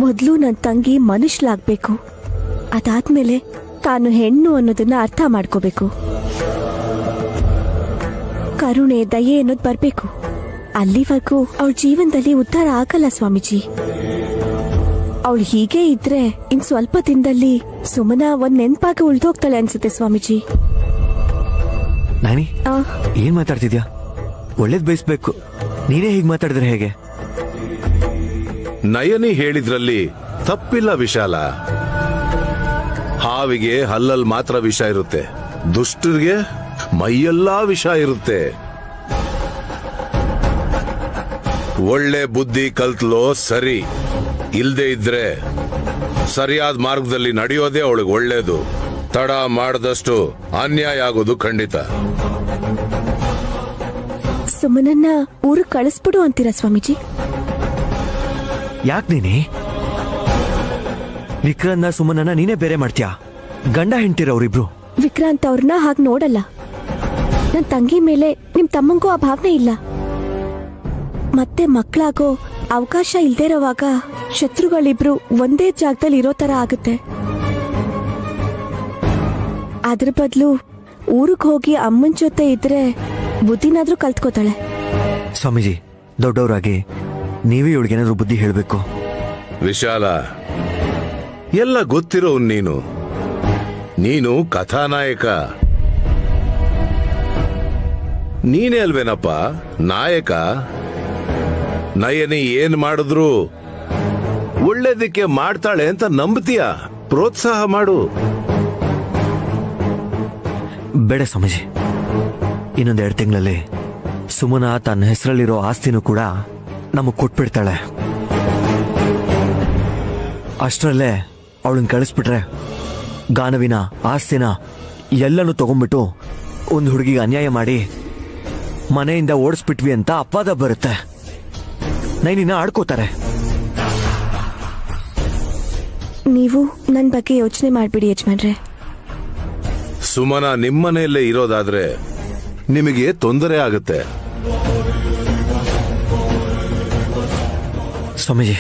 ಮೊದ್ಲು ನನ್ನ ತಂಗಿ ಮನುಷ್ಯಲಾಗ್ಬೇಕು, ಅದಾದ್ಮೇಲೆ ತಾನು ಹೆಣ್ಣು ಅನ್ನೋದನ್ನ ಅರ್ಥ ಮಾಡ್ಕೋಬೇಕು. ಕರುಣೆ ದಯೆ ಅನ್ನೋದು ಬರ್ಬೇಕು. ಅಲ್ಲಿವರೆಗೂ ಅವಳ ಜೀವನದಲ್ಲಿ ಉದ್ಧಾರ ಆಗಲ್ಲ ಸ್ವಾಮೀಜಿ. ಅವಳು ಹೀಗೆ ಇದ್ರೆ ಇನ್ ಸ್ವಲ್ಪ ದಿನದಲ್ಲಿ ಸುಮನ ಒಂದ್ ನೆನ್ಪಾಗ ಉಳ್ದೋಗ್ತಾಳೆ ಅನ್ಸುತ್ತೆ ಸ್ವಾಮೀಜಿ. ನಾನಿ, ಏನ್ ಮಾತಾಡ್ತಿದ್ಯಾ? ಒಳ್ಳೇದ್ ಬಯಸ್ಬೇಕು, ನೀನೇ ಹೀಗ್ ಮಾತಾಡಿದ್ರೆ ಹೇಗೆ? ನಯನಿ ಹೇಳಿದ್ರಲ್ಲಿ ತಪ್ಪಿಲ್ಲ ವಿಶಾಲ. ಹಾವಿಗೆ ಹಲ್ಲಲ್ಲಿ ಮಾತ್ರ ವಿಷ ಇರುತ್ತೆ, ದುಷ್ಟರಿಗೆ ಮೈಯೆಲ್ಲಾ ವಿಷ ಇರುತ್ತೆ. ಒಳ್ಳೆ ಬುದ್ಧಿ ಕಲ್ತ್ಲೋ ಸರಿ, ಇಲ್ದೇ ಇದ್ರೆ ಸರಿಯಾದ ಮಾರ್ಗದಲ್ಲಿ ನಡೆಯೋದೇ ಅವಳಿಗೆ ಒಳ್ಳೇದು. ತಡ ಮಾಡದಷ್ಟು ಅನ್ಯಾಯ ಆಗೋದು ಖಂಡಿತ. ಸುಮನನ್ನ ಊರು ಕಳಿಸ್ಬಿಡು ಅಂತೀರಾ ಸ್ವಾಮೀಜಿ? ಯಾಕೆ ನೀನೇ ವಿಕ್ರಾಂತ್ನ ಸುಮನನ್ನ ನೀನೇ ಬೇರೆ ಮಾಡ್ತೀಯಾ? ಗಂಡ ಹೆಂಡ್ತಿರವ್ರಿಬ್ರು. ವಿಕ್ರಾಂತ್ ಅವ್ರನ್ನ ಹಾಗೆ ನೋಡಲ್ಲ. ನನ್ ತಂಗಿ ಮೇಲೆ ನಿಮ್ ತಮ್ಮಂಗೂ ಆ ಭಾವನೆ ಇಲ್ಲ. ಮತ್ತೆ ಮಕ್ಕಳಾಗೋ ಅವಕಾಶ ಇಲ್ದೇ ಇರೋವಾಗ ಶತ್ರುಗಳಿಬ್ರು ಒಂದೇ ಜಾಗದಲ್ಲಿ ಇರೋ ತರ ಆಗುತ್ತೆ. ಅದ್ರ ಬದಲು ಊರಿಗೆ ಹೋಗಿ ಅಮ್ಮನ ಜೊತೆ ಇದ್ರೆ ಬುದ್ಧಿನಾದ್ರೂ ಕಲ್ತ್ಕೋತಾಳೆ. ಸ್ವಾಮೀಜಿ, ದೊಡ್ಡವರಾಗಿ ನೀವೇ ಇವಳಿಗೇನಾದ್ರೂ ಬುದ್ಧಿ ಹೇಳಬೇಕು. ವಿಶಾಲ, ಎಲ್ಲ ಗೊತ್ತಿರೋ ನೀನು ಕಥಾನಾಯಕ. ನೀನೇ ಅಲ್ವೇನಪ್ಪ ನಾಯಕ. ನಯನಿ ಏನ್ ಮಾಡಿದ್ರು ಒಳ್ಳೇದಕ್ಕೆ ಮಾಡ್ತಾಳೆ ಅಂತ ನಂಬ್ತೀಯ. ಪ್ರೋತ್ಸಾಹ ಮಾಡು. ಬೇಡ ಸ್ವಾಮೀಜಿ, ಇನ್ನೊಂದ್ 2 ತಿಂಗಳಲ್ಲಿ ಸುಮನಾ ತನ್ನ ಹೆಸರಲ್ಲಿರೋ ಆಸ್ತಿನೂ ಕೂಡ ನಮಗ್ ಕೊಟ್ಬಿಡ್ತಾಳೆ. ಅಷ್ಟರಲ್ಲೇ ಅವಳನ್ನ ಕಳಿಸ್ಬಿಟ್ರೆ ಗಾನವಿನ ಆಸ್ತಿನ ಎಲ್ಲನೂ ತಗೊಂಡ್ಬಿಟ್ಟು ಒಂದು ಹುಡುಗಿಗೆ ಅನ್ಯಾಯ ಮಾಡಿ ಮನೆಯಿಂದ ಓಡಿಸ್ಬಿಟ್ವಿ ಅಂತ ಅಪವಾದ ಬರುತ್ತೆ. ನೈನಿನ ಆಡ್ಕೋತಾರೆ. ನೀವು ನನ್ನ ಬಗ್ಗೆ ಯೋಚನೆ ಮಾಡ್ಬಿಡಿ ಯಜಮಾನ್ರೆ. ಸುಮನ ನಿಮ್ಮನೆಯಲ್ಲೇ ಇರೋದಾದ್ರೆ ನಿಮಗೆ ತೊಂದರೆ ಆಗುತ್ತೆ. ಸ್ವಾಮೀಜಿ,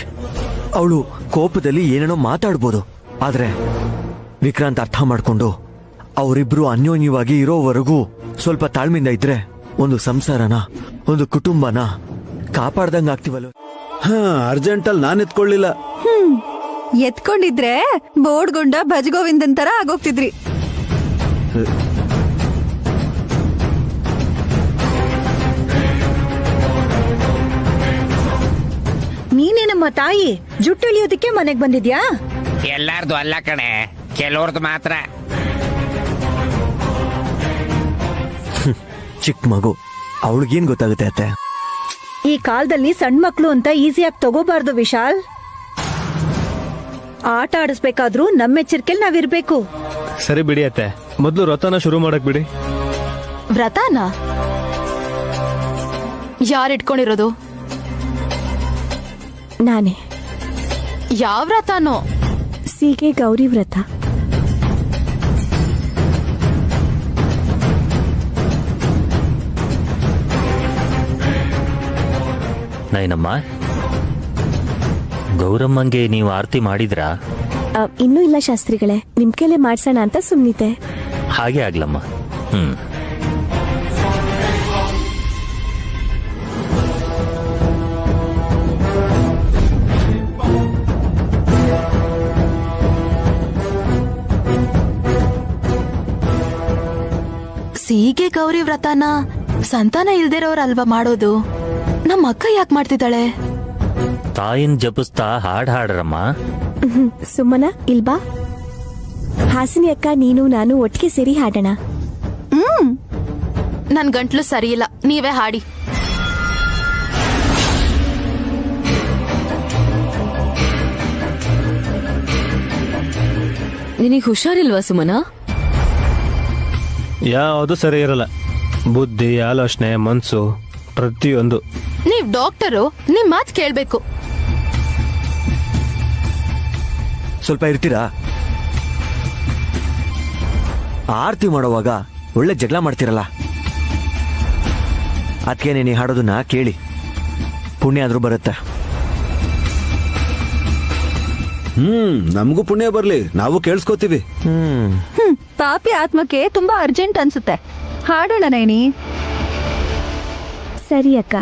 ಅವಳು ಕೋಪದಲ್ಲಿ ಏನೇನೋ ಮಾತಾಡ್ಬೋದು, ಆದ್ರೆ ವಿಕ್ರಾಂತ್ ಅರ್ಥ ಮಾಡ್ಕೊಂಡು ಅವರಿಬ್ರು ಅನ್ಯೋನ್ಯವಾಗಿ ಇರೋವರೆಗೂ ಸ್ವಲ್ಪ ತಾಳ್ಮೆಯಿಂದ ಇದ್ರೆ ಒಂದು ಸಂಸಾರನ, ಒಂದು ಕುಟುಂಬನ ಕಾಪಾಡ್ದಂಗ ಆಗ್ತಿವಲ್ಲ. ಅರ್ಜೆಂಟಲ್ಲಿ ನಾನು ಎತ್ಕೊಳ್ಳಿಲ್ಲ. ಎತ್ಕೊಂಡಿದ್ರೆ ಬೋರ್ಡ್ಗೊಂಡ ಭಜಗೋವಿಂದನ್ ತರ ಆಗೋಗ್ತಿದ್ರಿ. ನೀನೇನಮ್ಮ ತಾಯಿ, ಜುಟ್ಟು ಇಳಿಯೋದಕ್ಕೆ ಮನೆಗ್ ಬಂದಿದ್ಯಾ? ಎಲ್ಲಾರ್ದು ಅಲ್ಲ ಕಣೆ, ಕೆಲವ್ರದ್ದು ಮಾತ್ರ. ಚಿಕ್ಕ ಮಗು, ಅವಳಿಗೇನ್ ಗೊತ್ತಾಗುತ್ತೆ ಅತ್ತೆ? ಈ ಕಾಲದಲ್ಲಿ ಸಣ್ಣ ಮಕ್ಳು ಅಂತ ಈಸಿಯಾಗಿ ತಗೋಬಾರ್ದು ವಿಶಾಲ್. ಆಟ ಆಡಿಸ್ಬೇಕಾದ್ರೂ ನಮ್ಮ ಎಚ್ಚರಿಕೆಲ್ ನಾವಿರ್ಬೇಕು. ಸರಿ ಬಿಡಿ ಅತ್ತೆ, ಮೊದಲು ವ್ರತನ ಶುರು ಮಾಡಕ್ ಬಿಡಿ. ವ್ರತನ ಯಾರು ಇಟ್ಕೊಂಡಿರೋದು? ನಾನೇ. ಯಾವ ವ್ರತನೋ? ಸೀಗೆ ಗೌರಿ ವ್ರತ. ನೈನಮ್ಮ, ಗೌರಮ್ಮಂಗೆ ನೀವು ಆರತಿ ಮಾಡಿದ್ರಾ? ಇನ್ನೂ ಇಲ್ಲ ಶಾಸ್ತ್ರಿಗಳೇ, ನಿಮ್ ಕೈಲೇ ಮಾಡ್ಸೋಣ ಅಂತ ಸುಮ್ನಿತೆ. ಹಾಗೆ ಆಗ್ಲಮ್ಮ. ಸೀಗೆ ಗೌರಿ ವ್ರತನ ಸಂತಾನ ಇಲ್ದಿರೋರಲ್ವಾ ಮಾಡೋದು? ನಮ್ಮ ಅಕ್ಕ ಯಾಕೆ ಮಾಡ್ತಿದ್ದಾಳೆ? ತಾಯಿನ್ ಜಪಿಸ್ತಾ ಹಾಡ್ರಮ್ಮ. ಸುಮ್ಮನ ಇಲ್ಬಾ. ಹಾಸಿನಿ ಅಕ್ಕ, ನೀನು ನಾನು ಒಟ್ಟಿಗೆ ಸೇರಿ ಹಾಡೋಣ. ನನ್ ಗಂಟ್ಲು ಸರಿ ಇಲ್ಲ, ನೀವೇ ಹಾಡಿ. ನಿನಗೆ ಹುಷಾರಿಲ್ವಾ ಸುಮನಾ? ಯಾವುದು ಸರಿ ಇರಲ್ಲ. ಬುದ್ಧಿ, ಆಲೋಚನೆ, ಮನ್ಸು ಪ್ರತಿಯೊಂದು. ನೀವ್ ಡಾಕ್ಟರು, ನಿಮ್ ಮಾತ್ ಕೇಳ್ಬೇಕು. ಸ್ವಲ್ಪ ಇರ್ತೀರಾ? ಆರತಿ ಮಾಡುವಾಗ ಒಳ್ಳೆ ಜಗಳ ಮಾಡ್ತಿರಲ್ಲ, ಅದಕ್ಕೆ ನೀನು ಹಾಡೋದನ್ನ ಕೇಳಿ ಪುಣ್ಯ ಆದ್ರೂ ಬರುತ್ತೆ. ನಮಗೂ ಪುಣ್ಯ ಬರ್ಲಿ, ನಾವು ಕೇಳಿಸ್ಕೋತೀವಿ. ಪಾಪಿ ಆತ್ಮಕ್ಕೆ ತುಂಬಾ ಅರ್ಜೆಂಟ್ ಅನ್ಸುತ್ತೆ. ಹಾಡೋಣ ನೈನಿ. ಸರಿ ಅಕ್ಕ.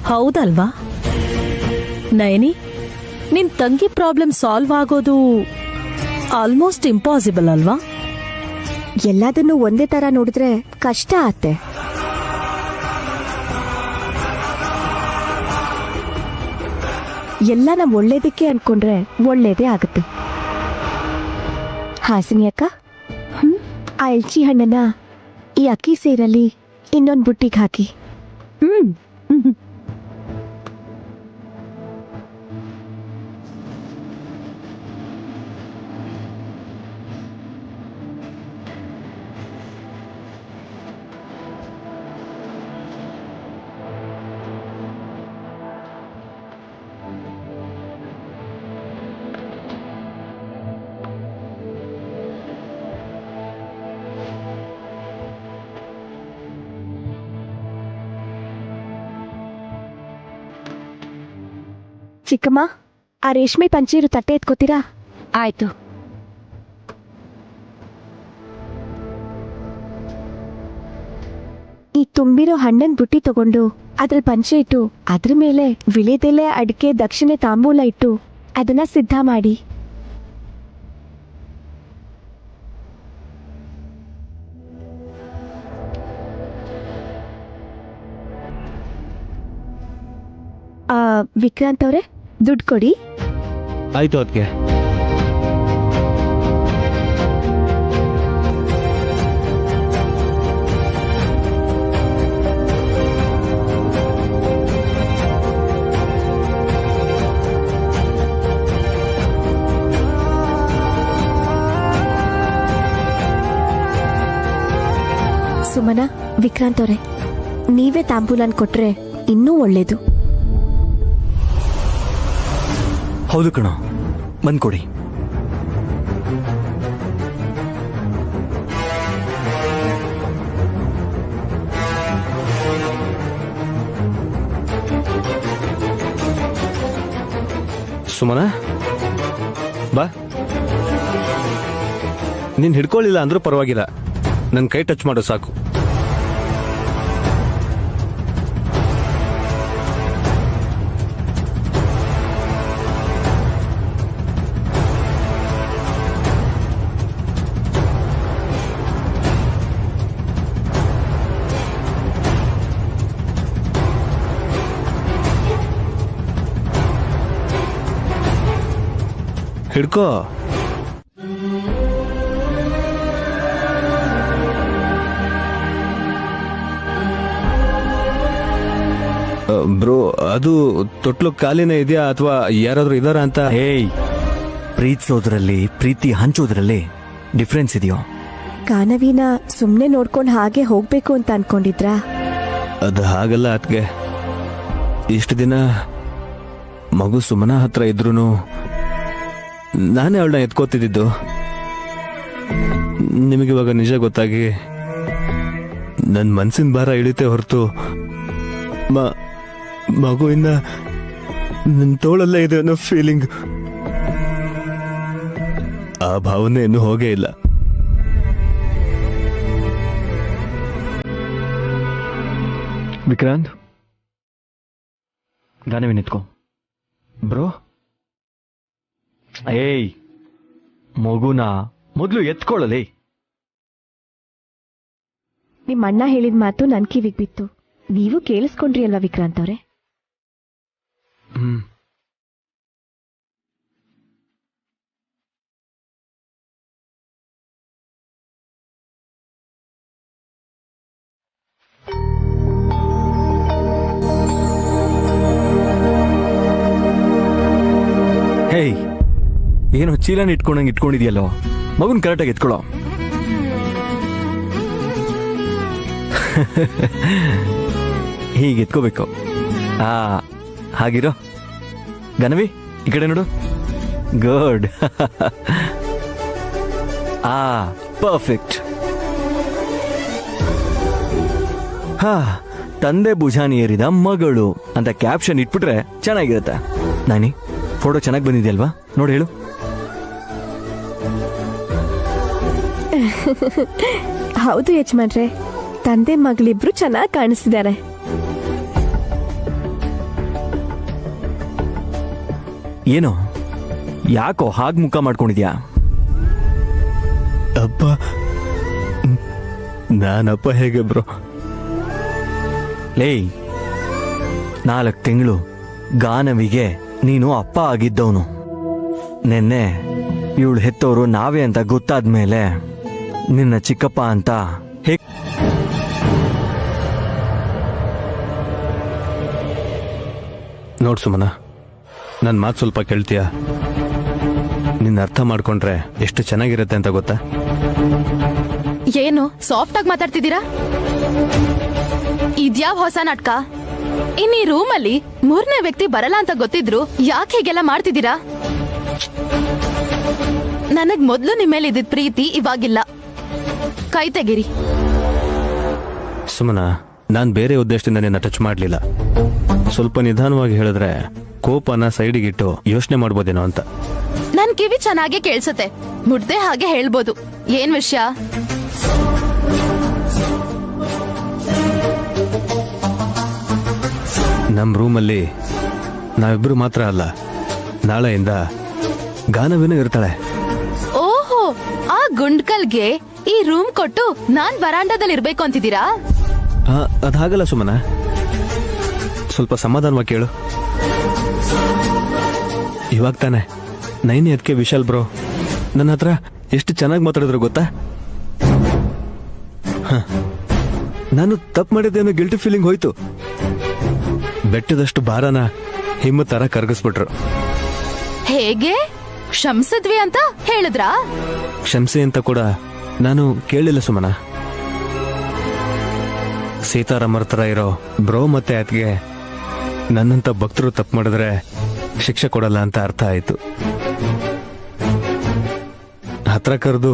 ಹೌದಲ್ವಾ ನಯನಿ? ನಿನ್ ತಂಗಿ ಪ್ರಾಬ್ಲಮ್ ಸಾಲ್ವ್ ಆಗೋದು ಆಲ್ಮೋಸ್ಟ್ ಇಂಪಾಸಿಬಲ್ ಅಲ್ವಾ? ಎಲ್ಲದನ್ನು ಒಂದೇ ತರ ನೋಡಿದ್ರೆ ಕಷ್ಟ ಆತ್ತೆ. ಎಲ್ಲ ನಮ್ ಒಳ್ಳೇದಕ್ಕೆ ಅನ್ಕೊಂಡ್ರೆ ಒಳ್ಳೇದೇ ಆಗುತ್ತೆ. ಹಾಸಿನಿ ಅಕ್ಕ, ಆ ಎಲ್ಚಿ ಹಣ್ಣನ್ನ ಈ ಅಕ್ಕಿ ಸೇರಲ್ಲಿ ಇನ್ನೊಂದು ಬುಟ್ಟಿಗೆ ಹಾಕಿ. ಚಿಕ್ಕಮ್ಮ, ಆ ರೇಷ್ಮೆ ಪಂಚೀರು ತಟ್ಟೆ ಎತ್ಕೋತೀರಾ? ಆಯ್ತು. ಈ ತುಂಬಿರೋ ಹಣ್ಣನ್ ಬುಟ್ಟಿ ತಗೊಂಡು ಅದ್ರಲ್ಲಿ ಪಂಚೆ ಇಟ್ಟು ಅದ್ರ ಮೇಲೆ ವಿಳೆದೆಲೆ, ಅಡಿಕೆ, ದಕ್ಷಿಣೆ, ತಾಂಬೂಲ ಇಟ್ಟು ಅದನ್ನ ಸಿದ್ಧ ಮಾಡಿ. ವಿಕ್ರಾಂತ್ ಅವ್ರೆ, ದುಡ್ಡು ಕೊಡಿ. ಆಯ್ತು ಅದಕ್ಕೆ. ಸುಮನಾ, ವಿಕ್ರಾಂತ್ ಅವ್ರೆ, ನೀವೇ ತಾಂಬೂಲನ್ ಕೊಟ್ರೆ ಇನ್ನೂ ಒಳ್ಳೇದು. ಹೌದು ಕಣ, ಬಂದ್ಕೊಡಿ. ಸುಮನಾ ಬಾ. ನೀನ್ ಹಿಡ್ಕೊಳ್ಳಿಲ್ಲ ಅಂದ್ರೂ ಪರವಾಗಿಲ್ಲ, ನನ್ ಕೈ ಟಚ್ ಮಾಡೋ ಸಾಕು. ಹಿಡ್ಕೋ. ಬ್ರೋ, ಅದು ತೊಟ್ಲು ಖಾಲಿನೇ ಇದೆಯಾ ಅಥವಾ ಯಾರಾದ್ರೂ ಇದಾರ ಅಂತ? ಏಯ್, ಪ್ರೀತಿಸೋದ್ರಲ್ಲಿ, ಪ್ರೀತಿ ಹಂಚೋದ್ರಲ್ಲಿ ಡಿಫ್ರೆನ್ಸ್ ಇದೆಯೋ? ಗಾನವಿನ ಸುಮ್ನೆ ನೋಡ್ಕೊಂಡು ಹಾಗೆ ಹೋಗ್ಬೇಕು ಅಂತ ಅನ್ಕೊಂಡಿದ್ರಾ? ಅದು ಹಾಗಲ್ಲ ಅದ್ಗೆ. ಇಷ್ಟು ದಿನ ಮಗು ಸುಮನಾ ಹತ್ರ ಇದ್ರೂ ನಾನೇ ಅವಳನ್ನ ಎತ್ಕೋತಿದ್ದು. ನಿಮಗಿವಾಗ ನಿಜ ಗೊತ್ತಾಗಿ ನನ್ನ ಮನ್ಸಿನ ಭಾರ ಇಳಿತೆ ಹೊರತು ಮಗುವಿನ ನನ್ನ ತೋಳಲ್ಲೇ ಇದೆ ಅನ್ನೋ ಫೀಲಿಂಗ್, ಆ ಭಾವನೆ ಇನ್ನೂ ಹೋಗೇ ಇಲ್ಲ. ವಿಕ್ರಾಂತ್, ಗಾನವಿ ನಿಂತ್ಕೋ. ಬ್ರೋ, ಏಯ್, ಮಗುನ ಮೊದಲು ಎತ್ಕೊಳ್ಳಲಿ. ನಿಮ್ಮ ಅಣ್ಣ ಹೇಳಿದ ಮಾತು ನನ್ ಕಿವಿಗ್ ಬಿತ್ತು. ನೀವು ಕೇಳಿಸ್ಕೊಂಡ್ರಿ ಅಲ್ವಾ ವಿಕ್ರಾಂತ್ ಅವ್ರೆ? ಹೇಯ್, ಏನು ಚೀಲನ ಇಟ್ಕೊಂಡಂಗೆ ಇಟ್ಕೊಂಡಿದ್ಯಲ್ಲೋ, ಮಗುನ್ ಕರೆಕ್ಟಾಗಿ ಎತ್ಕೊಳ್ಳೋ. ಹೀಗೆ ಎತ್ಕೋಬೇಕು. ಹಾಗಿರೋ. ಗನವಿ, ಈ ಕಡೆ ನೋಡು. ಗುಡ್. ಪರ್ಫೆಕ್ಟ್. ತಂದೆ ಭುಜಾನಿ ಏರಿದ ಮಗಳು ಅಂತ ಕ್ಯಾಪ್ಷನ್ ಇಟ್ಬಿಟ್ರೆ ಚೆನ್ನಾಗಿರುತ್ತೆ. ನಾನಿ, ಫೋಟೋ ಚೆನ್ನಾಗಿ ಬಂದಿದೆಯಲ್ವಾ? ನೋಡಿ ಹೇಳು. ಹೌದು ಯಜಮಾನ್ರೆ, ತಂದೆ ಮಗಳಿಬ್ರು ಚೆನ್ನಾಗಿ ಕಾಣಿಸ್ತಿದ್ದಾರೆ. ಏನೋ ಯಾಕೋ ಹಾಗೆ ಮುಖ ಮಾಡ್ಕೊಂಡಿದ್ಯಾ? ಅಪ್ಪ, ನಾನಪ್ಪ ಹೇಗೆ ಬ್ರೋ? ಲೇ, 4 ತಿಂಗಳು ಗಾನವಿಗೆ ನೀನು ಅಪ್ಪ ಆಗಿದ್ದವನು. ನೆನ್ನೆ ಇವಳು ಹೆತ್ತವರು ನಾವೇ ಅಂತ ಗೊತ್ತಾದ್ಮೇಲೆ ನಿನ್ನ ಚಿಕ್ಕಪ್ಪ ಅಂತ ನೋಡ್ ಸುಮನ, ನನ್ನ ಮಾತು ಸ್ವಲ್ಪ ಕೇಳ್ತೀಯಾ? ನಿನ್ನ ಅರ್ಥ ಮಾಡ್ಕೊಂಡ್ರೆ ಎಷ್ಟು ಚೆನ್ನಾಗಿರುತ್ತೆ ಅಂತ ಗೊತ್ತಾ? ಏನು ಸಾಫ್ಟ್ ಆಗಿ ಮಾತಾಡ್ತಿದ್ದೀರಾ? ಇದ್ಯಾವ ಹೊಸ ನಾಟಕ? ಇನ್ನು ಈ ರೂಮಲ್ಲಿ 3ನೇ ವ್ಯಕ್ತಿ ಬರಲ್ಲ ಅಂತ ಗೊತ್ತಿದ್ರು ಯಾಕೆ ಹೀಗೆಲ್ಲ ಮಾಡ್ತಿದ್ದೀರಾ? ನನಗ್ ಮೊದ್ಲು ನಿಮ್ಮ ಮೇಲೆ ಇದ್ದಿದ್ ಪ್ರೀತಿ ಇವಾಗಿಲ್ಲ. ಕೈ ತೆಗಿರಿ. ಸುಮನ, ನಾನ್ ಬೇರೆ ಉದ್ದೇಶದಿಂದ ನಿನ್ನ ಟಚ್ ಮಾಡ್ಲಿಲ್ಲ. ಸ್ವಲ್ಪ ನಿಧಾನವಾಗಿ ಹೇಳಿದ್ರೆ ಕೋಪನ ಸೈಡಿಗಿಟ್ಟು ಯೋಚನೆ ಮಾಡ್ಬೋದೇನೋ ಅಂತ. ನನ್ ಕಿವಿ ಚೆನ್ನಾಗೆ ಕೇಳ್ಸತ್ತೆ, ಮುಡ್ದೆ ಹಾಗೆ ಹೇಳ್ಬೋದು. ಏನ್ ವಿಷಯ? ನಮ್ ರೂಮಲ್ಲಿ ನಾವಿಬ್ರು ಮಾತ್ರ ಅಲ್ಲ, ನಾಳೆಯಿಂದ ಗಾನವಿನೂ ಇರ್ತಾಳೆ. ಓಹೋ, ಆ ಗುಂಡ್ಕಲ್ಗೆ ಈ ರೂಮ್ ಕೊಟ್ಟು ನಾನ್ ಬರಾಂಡದಲ್ಲಿ ಇರ್ಬೇಕು ಅಂತಿದ್ದೀರಾ? ಅದಾಗಲ್ಲ ಸುಮನ, ಸ್ವಲ್ಪ ಸಮಾಧಾನವಾಗಿ ಕೇಳು. ಇವಾಗ ತಾನೆ ನೈನಿ ಅದಕ್ಕೆ ವಿಶಾಲ್ ಬ್ರೋ ನನ್ನ ಹತ್ರ ಎಷ್ಟು ಚೆನ್ನಾಗಿ ಮಾತಾಡಿದ್ರು ಗೊತ್ತಾ? ನಾನು ತಪ್ಪು ಮಾಡಿದ್ದೇನೋ ಗಿಲ್ಟಿ ಫೀಲಿಂಗ್ ಹೋಯ್ತು. ಬೆಟ್ಟದಷ್ಟು ಭಾರನ ಹಿಮ್ಮ ತರ ಕರಗಿಸ್ಬಿಟ್ರು. ಹೇಗೆ ಕ್ಷಮಿಸಿದ್ವಿ ಅಂತ ಹೇಳಿದ್ರಾ? ಕ್ಷಮಿಸಿ ಅಂತ ಕೂಡ ನಾನು ಕೇಳಿಲ್ಲ ಸುಮನ. ಸೀತಾರಾಮರ ತರ ಇರೋ ಬ್ರೋ ಮತ್ತೆ ಅತ್ಗೆ ನನ್ನಂತ ಭಕ್ತರು ತಪ್ಪು ಮಾಡಿದ್ರೆ ಶಿಕ್ಷೆ ಕೊಡಲ್ಲ ಅಂತ ಅರ್ಥ ಆಯ್ತು. ಹತ್ರ ಕರೆದು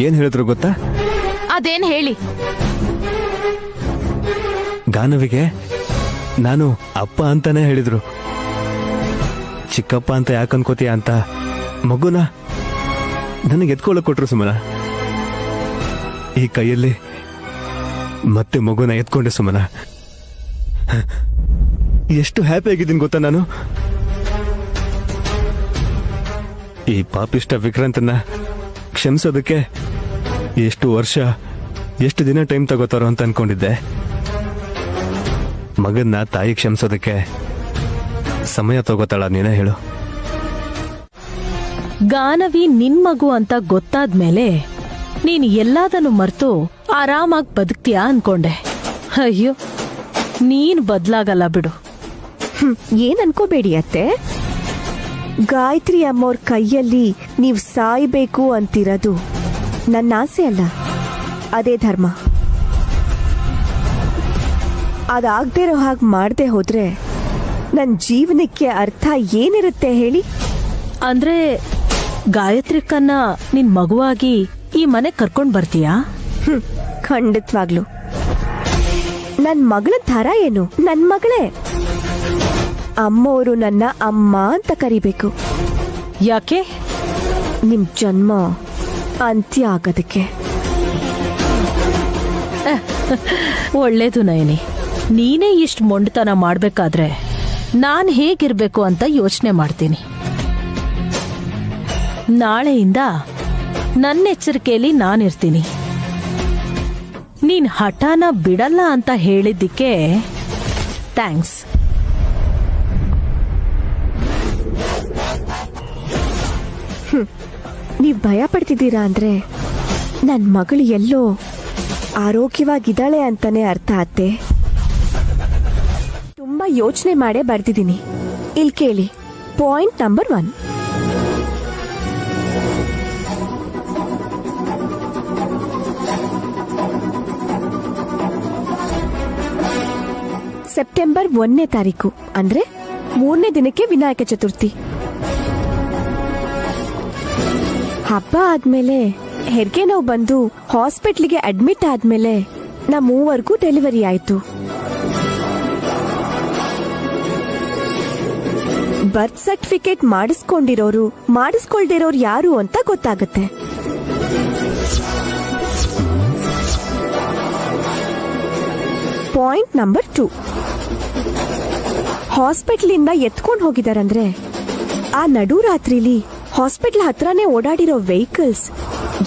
ಏನ್ ಹೇಳಿದ್ರು ಗೊತ್ತಾ? ಅದೇನ್ ಹೇಳಿ? ಗಾನವಿಗೆ ನಾನು ಅಪ್ಪ ಅಂತಾನೆ ಹೇಳಿದ್ರು. ಚಿಕ್ಕಪ್ಪ ಅಂತ ಯಾಕೆ ಅನ್ಕೋತೀಯ ಅಂತ ಮಗುನ ನನಗೆ ಎತ್ಕೊಳ್ಳಕ್ ಕೊಟ್ರು ಸುಮನ. ಈ ಕೈಯಲ್ಲಿ ಮತ್ತೆ ಮಗುನ ಎತ್ಕೊಂಡೆ ಸುಮನ. ಎಷ್ಟು ಹ್ಯಾಪಿ ಆಗಿದ್ದೀನಿ ಗೊತ್ತಾ ನಾನು. ಈ ಪಾಪಿಷ್ಟ ವಿಕ್ರಾಂತನ ಕ್ಷಮಿಸೋದಕ್ಕೆ ಎಷ್ಟು ವರ್ಷ ಎಷ್ಟು ದಿನ ಟೈಮ್ ತಗೋತಾರೋ ಅಂತ ಅನ್ಕೊಂಡಿದ್ದೆ. ಮಗನ್ನ ತಾಯಿ ಕ್ಷಮಿಸೋದಕ್ಕೆ ಸಮಯ ತಗೋತಾಳ, ನೀನೇ ಹೇಳು. ಗಾನವಿ ನಿನ್ ಮಗು ಅಂತ ಗೊತ್ತಾದ್ಮೇಲೆ ನೀನ್ ಎಲ್ಲದನ್ನು ಮರ್ತು ಆರಾಮಾಗಿ ಬದುಕ್ತೀಯಾ ಅನ್ಕೊಂಡೆ. ಅಯ್ಯೋ, ನೀನ್ ಬದ್ಲಾಗಲ್ಲ ಬಿಡು. ಏನ್ ಅನ್ಕೋಬೇಡಿ ಅತ್ತೆ, ಗಾಯತ್ರಿ ಅಮ್ಮೋರ್ ಕೈಯಲ್ಲಿ ನೀವ್ ಸಾಯ್ಬೇಕು ಅಂತಿರೋದು ನನ್ನ ಆಸೆ ಅಲ್ಲ, ಅದೇ ಧರ್ಮ. ಅದಾಗದೇ ಇರೋ ಹಾಗೆ ಮಾಡದೆ ಹೋದ್ರೆ ನನ್ನ ಜೀವನಕ್ಕೆ ಅರ್ಥ ಏನಿರುತ್ತೆ ಹೇಳಿ? ಅಂದ್ರೆ ಗಾಯತ್ರಿಕನ್ನ ನಿನ್ ಮಗುವಾಗಿ ಈ ಮನೆ ಕರ್ಕೊಂಡ್ ಬರ್ತೀಯಾ? ಖಂಡಿತವಾಗ್ಲು. ನನ್ ಮಗಳ ಥರ ಏನು, ನನ್ ಮಗಳೇ. ಅಮ್ಮವರು ನನ್ನ ಅಮ್ಮ ಅಂತ ಕರಿಬೇಕು. ಯಾಕೆ? ನಿಮ್ ಜನ್ಮ ಅಂತ್ಯ ಆಗೋದಕ್ಕೆ. ಒಳ್ಳೇದು ನಯನಿ, ನೀನೇ ಇಷ್ಟು ಮೊಂಡತನ ಮಾಡ್ಬೇಕಾದ್ರೆ ನಾನ್ ಹೇಗಿರ್ಬೇಕು ಅಂತ ಯೋಚನೆ ಮಾಡ್ತೀನಿ. ನಾಳೆಯಿಂದ ನನ್ನ ಎಚ್ಚರಿಕೆಯಲ್ಲಿ ನಾನಿರ್ತೀನಿ. ನೀನ್ ಹಠಾನ ಬಿಡಲ್ಲ ಅಂತ ಹೇಳಿದ್ದಕ್ಕೆ ಥ್ಯಾಂಕ್ಸ್. ನೀವ್ ಭಯ ಪಡ್ತಿದ್ದೀರಾ ಅಂದ್ರೆ ನನ್ ಮಗಳು ಎಲ್ಲೋ ಆರೋಗ್ಯವಾಗಿದ್ದಾಳೆ ಅಂತಾನೆ ಅರ್ಥ ಆತ್ತೆ. ತುಂಬಾ ಯೋಚನೆ ಮಾಡೇ ಬರ್ದಿದ್ದೀನಿ. ಇಲ್ಲಿ ಕೇಳಿ, ಪಾಯಿಂಟ್ ನಂಬರ್ 1. ಸೆಪ್ಟೆಂಬರ್ 1ನೇ ತಾರೀಕು ಅಂದ್ರೆ 3ನೇ ದಿನಕ್ಕೆ ವಿನಾಯಕ ಚತುರ್ಥಿ. ಹಬ್ಬ ಆದ್ಮೇಲೆ ಹೆರಿಗೆ ನೋವು ಬಂದು ಹಾಸ್ಪಿಟ್ಲಿಗೆ ಅಡ್ಮಿಟ್ ಆದ್ಮೇಲೆ ನಮ್ಮ ಮೂವರ್ಗೂ ಡೆಲಿವರಿ ಆಯ್ತು. ಬರ್ತ್ ಸರ್ಟಿಫಿಕೇಟ್ ಮಾಡಿಸ್ಕೊಂಡಿರೋರು ಮಾಡಿಸ್ಕೊಳ್ದಿರೋರು ಯಾರು ಅಂತ ಗೊತ್ತಾಗುತ್ತೆ. Point number 2. ಹಾಸ್ಪಿಟ್ಲಿಂದ ಎತ್ಕೊಂಡು ಹೋಗಿದಾರಂದ್ರೆ ಆ ನಡು ರಾತ್ರಿಲಿ ಹಾಸ್ಪಿಟ್ಲ್ ಹತ್ರನೇ ಓಡಾಡಿರೋ ವೆಹಿಕಲ್ಸ್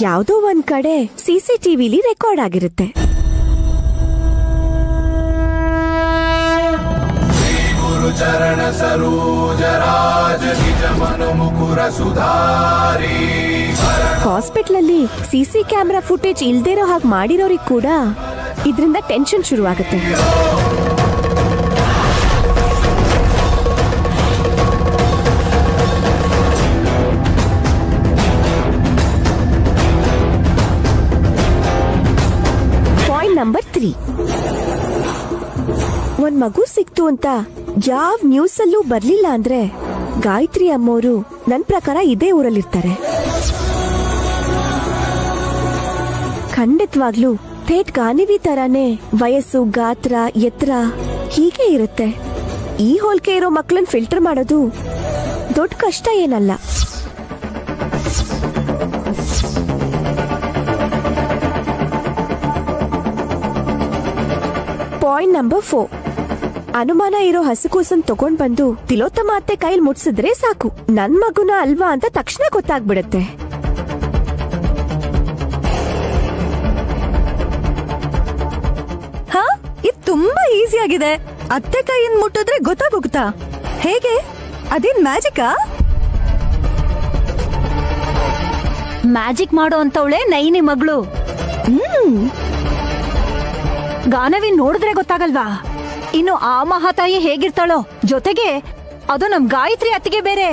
ಯಾವುದೋ ಒಂದ್ ಕಡೆ ಸಿಸಿಟಿವಿಲಿ ರೆಕಾರ್ಡ್ ಆಗಿರುತ್ತೆ. ಚರಣ ಸರೋಜ ರಾಜ ನಿಜ ಮನು ಮುಕುರ ಸುಧಾರಿ. ಹಾಸ್ಪಿಟ್ಲ್ ಅಲ್ಲಿ ಸಿಸಿ ಕ್ಯಾಮೆರಾ ಫುಟೇಜ್ ಇಲ್ದಿರೋ ಹಾಗೆ ಮಾಡಿರೋರಿಗೆ ಕೂಡ ಇದರಿಂದ ಟೆನ್ಷನ್ ಶುರುವಾಗುತ್ತೆ. Point number 3. ಒಂದ್ ಮಗು ಸಿಕ್ತು ಅಂತ ಯಾವ ನ್ಯೂಸ್ ಅಲ್ಲೂ ಬರ್ಲಿಲ್ಲ ಅಂದ್ರೆ ಗಾಯತ್ರಿ ಅಮ್ಮೋರು ನನ್ ಪ್ರಕಾರ ಇದೇ ಊರಲ್ಲಿರ್ತಾರೆ. ಖಂಡಿತವಾಗ್ಲೂ ಥೇಟ್ ಗಾನಿವಿ ತರಾನೇ ವಯಸ್ಸು, ಗಾತ್ರ, ಎತ್ತರ ಹೀಗೆ ಇರುತ್ತೆ. ಈ ಹೋಲಿಕೆ ಇರೋ ಮಕ್ಕಳನ್ನ ಫಿಲ್ಟರ್ ಮಾಡೋದು ದೊಡ್ಡ ಕಷ್ಟ ಏನಲ್ಲ. ಪಾಯಿಂಟ್ ನಂಬರ್ 4, ಅನುಮಾನ ಇರೋ ಹಸುಕೂಸನ್ ತಗೊಂಡ್ ಬಂದು ತಿಲೋತ್ತಮ ಅತ್ತೆ ಕೈಲಿ ಮುಟ್ಸಿದ್ರೆ ಸಾಕು, ನನ್ ಮಗುನ ಅಲ್ವಾ ಅಂತ ತಕ್ಷಣ ಗೊತ್ತಾಗ್ಬಿಡತ್ತೆ. ಹಾ, ಇದು ತುಂಬಾ ಈಸಿ ಆಗಿದೆ. ಅತ್ತೆ ಕೈಯಿಂದ ಮುಟ್ಟಿದ್ರೆ ಗೊತ್ತಾಗೋಗುತ್ತಾ? ಹೇಗೆ? ಅದೇನ್ ಮ್ಯಾಜಿಕಾ? ಮ್ಯಾಜಿಕ್ ಮಾಡೋ ಅಂತವಳೆ ನೈನಿ ಮಗಳು. ಗಾನವಿ ನೋಡಿದ್ರೆ ಗೊತ್ತಾಗಲ್ವಾ? ಇನ್ನು ಆ ಮಹಾತಾಯಿ ಹೇಗಿರ್ತಾಳೋ, ಜೊತೆಗೆ ಅದು ನಮ್ ಗಾಯತ್ರಿ ಅತ್ತಿಗೆ ಬೇರೆ.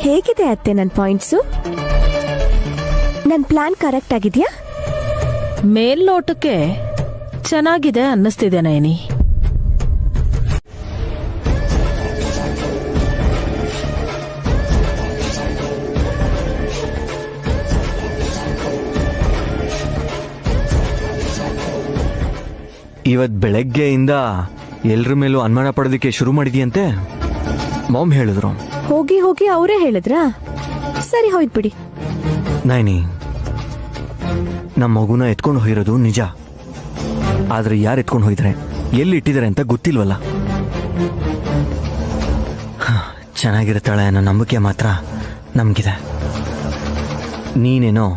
ಹೇಗಿದೆ ಅತ್ತೆ ನನ್ ಪಾಯಿಂಟ್ಸು? ನನ್ ಪ್ಲಾನ್ ಕರೆಕ್ಟ್ ಆಗಿದ್ಯಾ? ಮೇಲ್ನೋಟಕ್ಕೆ ಚೆನ್ನಾಗಿದೆ ಅನ್ನಿಸ್ತಿದೆ ನೈನಿ. ಇವತ್ ಬೆಳಗ್ಗೆಯಿಂದ ಎಲ್ರ ಮೇಲೂ ಅನುಮಾನ ಪಡೋದಕ್ಕೆ ಶುರು ಮಾಡಿದ್ಯಂತೆ ಮಾಮ್ ಹೇಳಿದ್ರು. ಹೋಗಿ ಹೋಗಿ ಅವರೇ ಹೇಳಿದ್ರಾ? ಸರಿ ಹೋಯ್ತು ಬಿಡಿ. ನೈನಿ, ನಮ್ಮ ಮಗುನ ಎತ್ಕೊಂಡು ಹೋಗಿರೋದು ನಿಜ. ಆದ್ರೆ ಯಾರು ಎತ್ಕೊಂಡು ಹೋಗಿದ್ರೆ, ಎಲ್ಲಿ ಇಟ್ಟಿದ್ದಾರೆ ಅಂತ ಗೊತ್ತಿಲ್ವಲ್ಲ. ಚೆನ್ನಾಗಿರುತ್ತಾಳೆ ಅನ್ನೋ ನಂಬಿಕೆ ಮಾತ್ರ ನಮಗಿದೆ. ನೀನೇನೋ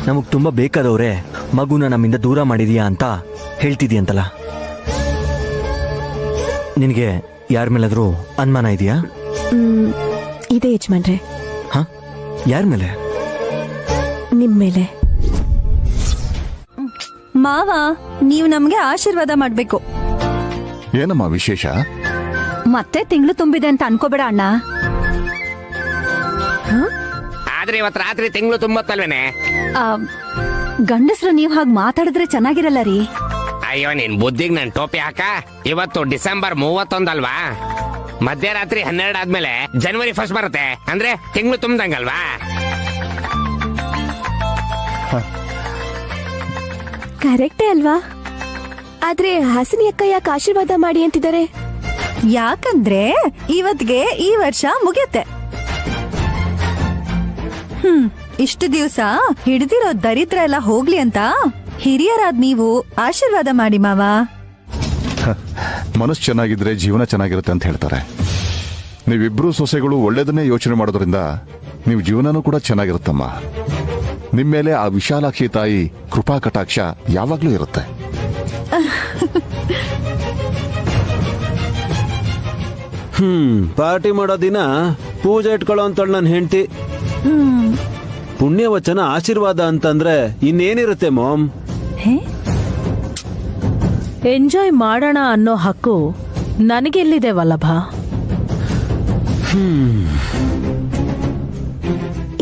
ನಮಗ್ ತುಂಬಾ ಬೇಕಾದವ್ರೆ ಮಗುನ ನಮ್ಮಿಂದ ದೂರ ಮಾಡಿದೀಯಾ ಅಂತ ಹೇಳ್ತಿದ್ಯಂತಲ್ಲ. ನಿನಗೆ ಯಾರ ಮೇಲಾದ್ರೂ ಅನುಮಾನ ಇದೆಯಾ? ಇದೆ ಯಜಮಾನ್ರೆ. ಹ, ಯಾರ ಮೇಲೆ? ನಿಮ್ ಮೇಲೆ. ಮಾವ, ನೀವು ನಮ್ಗೆ ಆಶೀರ್ವಾದ ಮಾಡ್ಬೇಕು. ಏನಮ್ಮ ವಿಶೇಷ? ಮತ್ತೆ ತಿಂಗಳು ತುಂಬಿದೆ ಅಂತ ಅನ್ಕೋಬೇಡ ಅಣ್ಣ. ಆದ್ರೆ ಇವತ್ ರಾತ್ರಿ ತಿಂಗಳು ತುಂಬತ್ತಲ್ವೇನೆ? ಗಂಡಸ್ರು ನೀವ್ ಹಾಗೆ ಮಾತಾಡಿದ್ರೆ ಚೆನ್ನಾಗಿರಲ್ಲ ರೀ. ಅಯ್ಯೋ, ನಿನ್ ಬುದ್ಧಿಗ್ ನನ್ ಟೋಪಿ ಹಾಕ. ಇವತ್ತು ಡಿಸೆಂಬರ್ 31 ಅಲ್ವಾ? ಮಧ್ಯರಾತ್ರಿ 12 ಆದ್ಮೇಲೆ ಜನವರಿ 1 ಬರುತ್ತೆ, ಅಂದ್ರೆ ತಿಂಗಳು ತುಂಬ್ದಂಗಲ್ವಾ? ಕರೆಕ್ಟೇ ಅಲ್ವಾ? ಆದ್ರೆ ಹಾಸಿನಿ ಅಕ್ಕ ಯಾಕೆ ಆಶೀರ್ವಾದ ಮಾಡಿ ಅಂತಿದ್ದಾರೆ? ಯಾಕಂದ್ರೆ ಇವತ್ಗೆ ಈ ವರ್ಷ ಮುಗಿಯುತ್ತೆ. ಇಷ್ಟು ದಿವಸ ಹಿಡಿದಿರೋ ದರಿದ್ರ ಎಲ್ಲ ಹೋಗ್ಲಿ ಅಂತ ಹಿರಿಯರಾದ್ ನೀವು ಆಶೀರ್ವಾದ ಮಾಡಿ ಮಾವ. ಮನಸ್ಸು ಚೆನ್ನಾಗಿದ್ರೆ ಜೀವನ ಚೆನ್ನಾಗಿರುತ್ತೆ ಅಂತ ಹೇಳ್ತಾರೆ. ನೀವಿಬ್ರು ಸೊಸೆಗಳು ಒಳ್ಳೇದನ್ನೇ ಯೋಚನೆ ಮಾಡೋದ್ರಿಂದ ನೀವು ಜೀವನನೂ ಕೂಡ ಚೆನ್ನಾಗಿರುತ್ತಮ್ಮ. ನಿಮ್ಮೇಲೆ ಆ ವಿಶಾಲಾಕ್ಷಿ ತಾಯಿ ಕೃಪಾ ಕಟಾಕ್ಷ ಯಾವಾಗ್ಲೂ ಇರುತ್ತೆ. ಪಾರ್ಟಿ ಮಾಡೋ ದಿನ ಪೂಜೆ ಇಟ್ಕೊಳ್ಳೋ ಅಂತೇಳಿ ನನ್ನ ಹೆಂಡತಿ. ಪುಣ್ಯವಚನ ಆಶೀರ್ವಾದ ಅಂತಂದ್ರೆ ಇನ್ನೇನಿರುತ್ತೆ ಮಾಮ್? ಎಂಜಾಯ್ ಮಾಡೋಣ ಅನ್ನೋ ಹಕ್ಕು ನನಗೆಲ್ಲಿದೆ ವಲ್ಲಭ?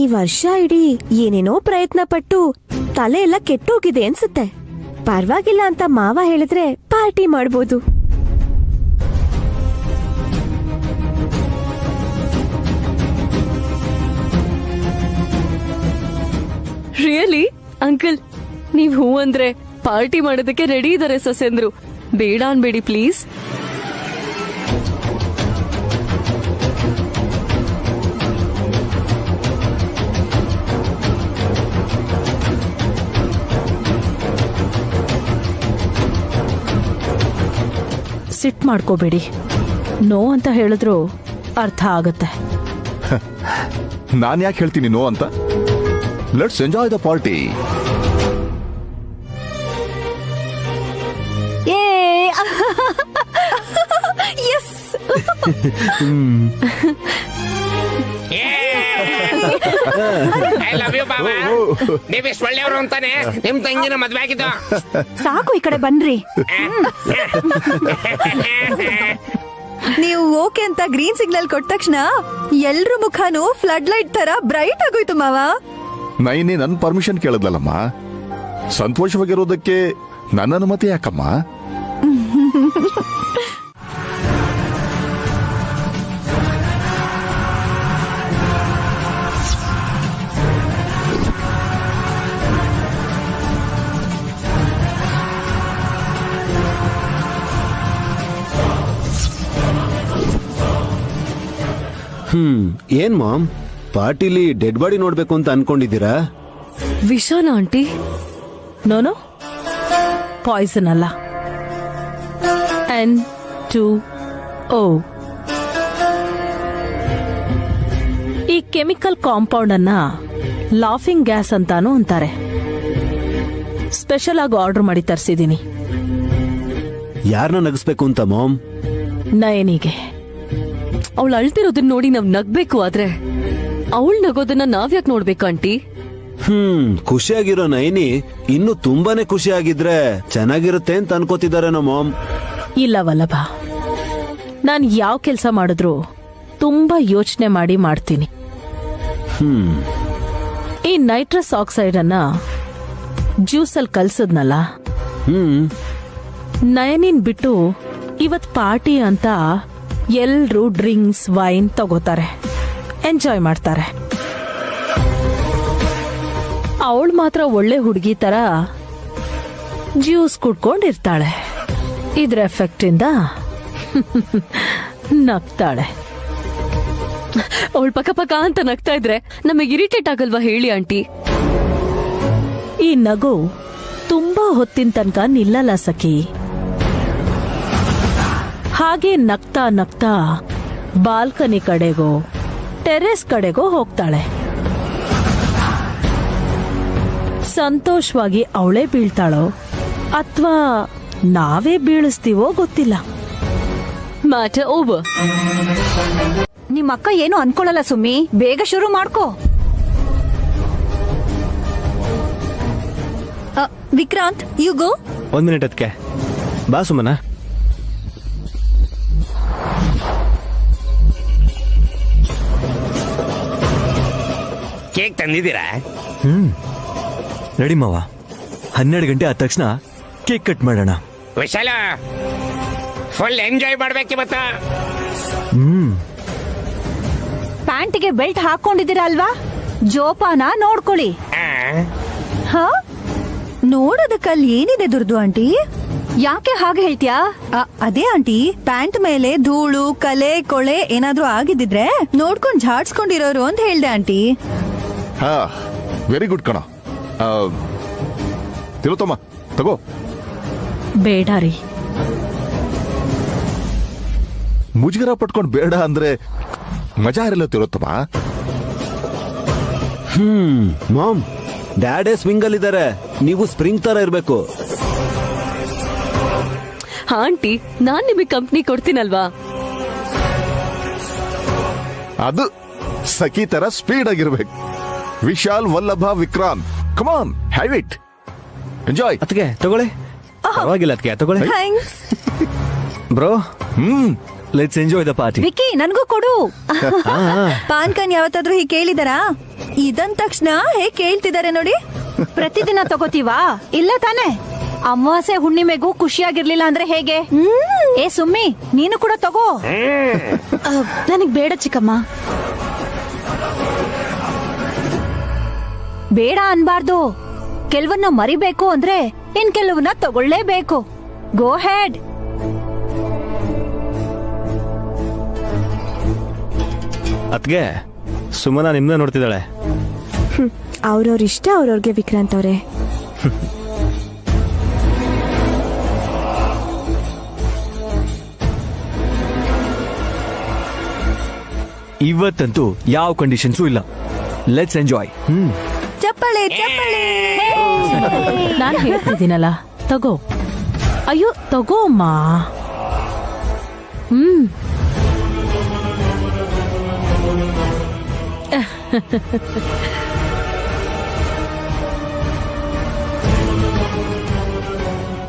ಈ ವರ್ಷ ಇಡೀ ಏನೇನೋ ಪ್ರಯತ್ನ ಪಟ್ಟು ತಲೆ ಎಲ್ಲ ಕೆಟ್ಟೋಗಿದೆ ಅನ್ಸುತ್ತೆ. ಪರವಾಗಿಲ್ಲ ಅಂತ ಮಾವ ಹೇಳಿದ್ರೆ ಪಾರ್ಟಿ ಮಾಡ್ಬೋದು. ರಿಯಲಿ ಅಂಕಲ್, ನೀವ್ ಹೂ ಅಂದ್ರೆ ಪಾರ್ಟಿ ಮಾಡೋದಕ್ಕೆ ರೆಡಿ ಇದಾರೆ ಸೊಸೆಂದ್ರು. ಬೇಡ ಅನ್ಬೇಡಿ ಪ್ಲೀಸ್. ಸಿಟ್ ಮಾಡ್ಕೋಬೇಡಿ. ನೋ ಅಂತ ಹೇಳಿದ್ರು ಅರ್ಥ ಆಗತ್ತೆ. ನಾನ್ ಯಾಕೆ ಹೇಳ್ತೀನಿ ನೋ ಅಂತ? Let's enjoy the party. I love you ಬಾಬಾ. ನೀವೆಷ್ಟು ಒಳ್ಳೆಯವರು ಅಂತಾನೆ ನಿಮ್ ತಂಗಿನ ಮದ್ವೆ ಆಗಿದ್ದು. ಸಾಕು, ಈ ಕಡೆ ಬನ್ರಿ. ನೀವು ಓಕೆ ಅಂತ ಗ್ರೀನ್ ಸಿಗ್ನಲ್ ಕೊಟ್ಟ ತಕ್ಷಣ ಎಲ್ರ ಮುಖನೂ ಫ್ಲಡ್ ಲೈಟ್ ತರ ಬ್ರೈಟ್ ಆಗೋಯ್ತು ಮಾವ. ನೈನಿ ನನ್ ಪರ್ಮಿಷನ್ ಕೇಳದಲ್ಲಮ್ಮ. ಸಂತೋಷವಾಗಿರೋದಕ್ಕೆ ನನ್ನ ಅನುಮತಿ ಯಾಕಮ್ಮ? ಏನ್ ಮಾಮ್, ಪಾರ್ಟಿಲಿ ಡೆಡ್ ಬಾಡಿ ನೋಡ್ಬೇಕು ಅಂತ ಅನ್ಕೊಂಡಿದ್ದೀರಾ? ವಿಷಾನ ಆಂಟಿ? ನೋನು, ಪಾಯ್ಸನ್ ಅಲ್ಲ. N2O. ಈ ಕೆಮಿಕಲ್ ಕಾಂಪೌಂಡ್ ಅನ್ನ ಲಾಫಿಂಗ್ ಗ್ಯಾಸ್ ಅಂತಾನು ಅಂತಾರೆ. ಸ್ಪೆಷಲ್ ಆಗಿ ಆರ್ಡರ್ ಮಾಡಿ ತರಿಸಿದೀನಿ. ಯಾರನ್ನ ನಗಿಸ್ಬೇಕು ಅಂತ ಮಾಮ್? ನಯನಿಗೆ. ಅವಳು ಅಳ್ತಿರೋದನ್ನ ನೋಡಿ ನಾವ್ ನಗ್ಬೇಕು, ಆದ್ರೆ ಅವಳು ನಗೋದನ್ನ ನಾವ್ಯಾಕ್ ನೋಡ್ಬೇಕು ಆಂಟಿ? ಖುಷಿಯಾಗಿರೋ ನೈನಿ ಇನ್ನು ತುಂಬಾನೇ ಖುಷಿಯಾಗಿದ್ರೆ ಚೆನ್ನಾಗಿರುತ್ತೆ ಅಂತ ಅನ್ಕೋತಿದಾರೇನೋ ಮಾಮ್. ಇಲ್ಲ ವಲ್ಲಭ, ನಾನು ಯಾವ ಕೆಲಸ ಮಾಡಿದ್ರು ತುಂಬಾ ಯೋಚನೆ ಮಾಡಿ ಮಾಡ್ತೀನಿ. ಈ ನೈಟ್ರಸ್ ಆಕ್ಸೈಡ್ ಅನ್ನ ಜ್ಯೂಸಲ್ಲಿ ಕಲ್ಸದ್ನಲ್ಲ, ನಯನಿನ್ ಬಿಟ್ಟು ಇವತ್ ಪಾರ್ಟಿ ಅಂತ ಎಲ್ರೂ ಡ್ರಿಂಕ್ಸ್ ವೈನ್ ತಗೋತಾರೆ, ಎಂಜಾಯ್ ಮಾಡ್ತಾರೆ. ಅವಳು ಮಾತ್ರ ಒಳ್ಳೆ ಹುಡುಗಿ ತರ ಜ್ಯೂಸ್ ಕುಡ್ಕೊಂಡಿರ್ತಾಳೆ. ಇದ್ರ ಎಫೆಕ್ಟ್ ಇಂದ ನಗ್ತಾಳೆ. ಅವಳು ಪಕ್ಕ ಪಕ್ಕ ಅಂತ ನಗ್ತಾ ಇದ್ರೆ ನಮಗೆ ಇರಿಟೇಟ್ ಆಗಲ್ವಾ ಹೇಳಿ ಆಂಟಿ? ಈ ನಗು ತುಂಬಾ ಹೊತ್ತಿನ ತನಕ ನಿಲ್ಲಲ್ಲ ಸಖಿ. ಹಾಗೆ ನಗ್ತಾ ನಗ್ತಾ ಬಾಲ್ಕನಿ ಕಡೆಗೋ ಟೆರೆಸ್ ಕಡೆಗೋ ಹೋಗ್ತಾಳೆ. ಸಂತೋಷವಾಗಿ ಅವಳೇ ಬೀಳ್ತಾಳೋ ಅಥವಾ ನಾವೇ ಬೀಳಿಸ್ತೀವೋ ಗೊತ್ತಿಲ್ಲ. Matter over. ನಿಮ್ಮ ಅಕ್ಕ ಏನು ಅನ್ಕೊಳ್ಳಲ್ಲ ಸುಮ್ಮಿ, ಬೇಗ ಶುರು ಮಾಡ್ಕೋ. Vikrant, you go. 1 ಮಿನಿಟ್ ಅದಕ್ಕೆ ಬಾ ಸುಮನ. ಕೇಕ್ ತಂದಿದ್ದೀರಾ? ರೆಡಿ ಮಾವ. 12 ಗಂಟೆ ಆದ ತಕ್ಷಣ ಕೇಕ್ ಕಟ್ ಮಾಡೋಣ. ವಿಶಾಲ, ಫುಲ್ ಎಂಜಾಯ್ ಮಾಡ್ಬೇಕಿವತ್ತ. ಪ್ಯಾಂಟ್ಗೆ ಬೆಲ್ಟ್ ಹಾಕೊಂಡಿದ್ದೀರಾ ಅಲ್ವಾ? ಜೋಪಾನ ನೋಡ್ಕೊಳ್ಳಿ. ಹಾ, ನೋಡೋದಕ್ಕಲ್ಲಿ ಏನಿದೆ ದುರ್ದು ಆಂಟಿ? ಯಾಕೆ ಹಾಗೆ ಹೇಳ್ತೀಯಾ? ಅದೇ ಆಂಟಿ, ಪ್ಯಾಂಟ್ ಮೇಲೆ ಧೂಳು ಕಲೆ ಕೊಳೆ ಏನಾದ್ರೂ ಆಗಿದ್ರೆ ನೋಡ್ಕೊಂಡ್ ಝಾಡ್ಸ್ಕೊಂಡಿರೋರು ಅಂತ ಹೇಳ್ದೆ ಆಂಟಿ. ಹಾ, ವೆರಿ ಗುಡ್ ಕಣ. ತಿರುತ್ತಮ್ಮ, ತಗೋ. ಬೇಡ ರೀ. ಮುಜುಗರ ಪಟ್ಕೊಂಡು ಬೇಡ ಅಂದ್ರೆ ಮಜಾ ಇರಲ್ಲ ತಿರುತ್ತಮ್ಮ. ಮಾಮ್, ಡ್ಯಾಡೇ ಸ್ವಿಂಗ್ ಅಲ್ಲಿ ಇದಾರೆ, ನೀವು ಸ್ಪ್ರಿಂಗ್ ತರ ಇರ್ಬೇಕು. ಆಂಟಿ, ನಾನ್ ನಿಮಗೆ ಕಂಪ್ನಿ ಕೊಡ್ತೀನಲ್ವಾ? ಅದು ಸಖಿ ತರ ಸ್ಪೀಡ್ ಆಗಿರ್ಬೇಕು. ವಿಶಾಲ್, ವಲ್ಲಭ, ವಿಕ್ರಾಂತ್, ಕಮಾನ್, ಹ್ಯಾವ್ ಇಟ್, ಎಂಜಾಯ್. ಅದಕ್ಕೆ ತಗೊಳ್ಳಿ, ಪರವಾಗಿಲ್ಲ ಅದಕ್ಕೆ ತಗೊಳ್ಳಿ. Thanks bro. Let's enjoy the party. Vicky, ನನ್ಗೂ ಕೊಡು. ಪಾನ್ಕನ್ ಯಾವತ್ತಾದ್ರೂ ಹೀಗೆ ಕೇಳಿದಾರಾ? ಇದಂದ ತಕ್ಷಣ ಹೇಗೆ ಕೇಳ್ತಿದ್ದಾರೆ ನೋಡಿ. ಪ್ರತಿದಿನ ತಗೋತೀವಾ? ಇಲ್ಲ ತಾನೆ. ಅಮಾವಾಸ್ಯೆ ಹುಣ್ಣಿಮೆಗೂ ಖುಷಿಯಾಗಿರ್ಲಿಲ್ಲ ಅಂದ್ರೆ ಹೇಗೆ? ಏ ಸುಮ್ಮಿ, ನೀನು ಕೂಡ ತಗೋ. ನನಗ್ ಬೇಡ ಚಿಕ್ಕಮ್ಮ. ಬೇಡ ಅನ್ಬಾರ್ದು. ಕೆಲವನ್ನ ಮರಿಬೇಕು ಅಂದ್ರೆ ಇನ್ ಕೆಲವನ್ನ ತಗೊಳ್ಳೇಬೇಕು. ಗೋ ಹೆಡ್. ಅದ್ಗೆ ಸುಮನ ನಿಮ್ನ ನೋಡ್ತಿದ್ದಾಳೆ. ಅವ್ರವ್ರ ಇಷ್ಟ ಅವ್ರವ್ರಿಗೆ ವಿಕ್ರಾಂತ್ ಅವ್ರೆ. ಇವತ್ತಂತೂ ಯಾವ ಕಂಡೀಷನ್ಸು ಇಲ್ಲ. Let's enjoy. ಚಪ್ಪಳೆ ಚಪ್ಪಳೆ. ನಾನು ಹೇಳ್ತಿದ್ದೀನಲ್ಲ, ತಗೋ. ಅಯ್ಯೋ ತಗೋ ಅಮ್ಮ.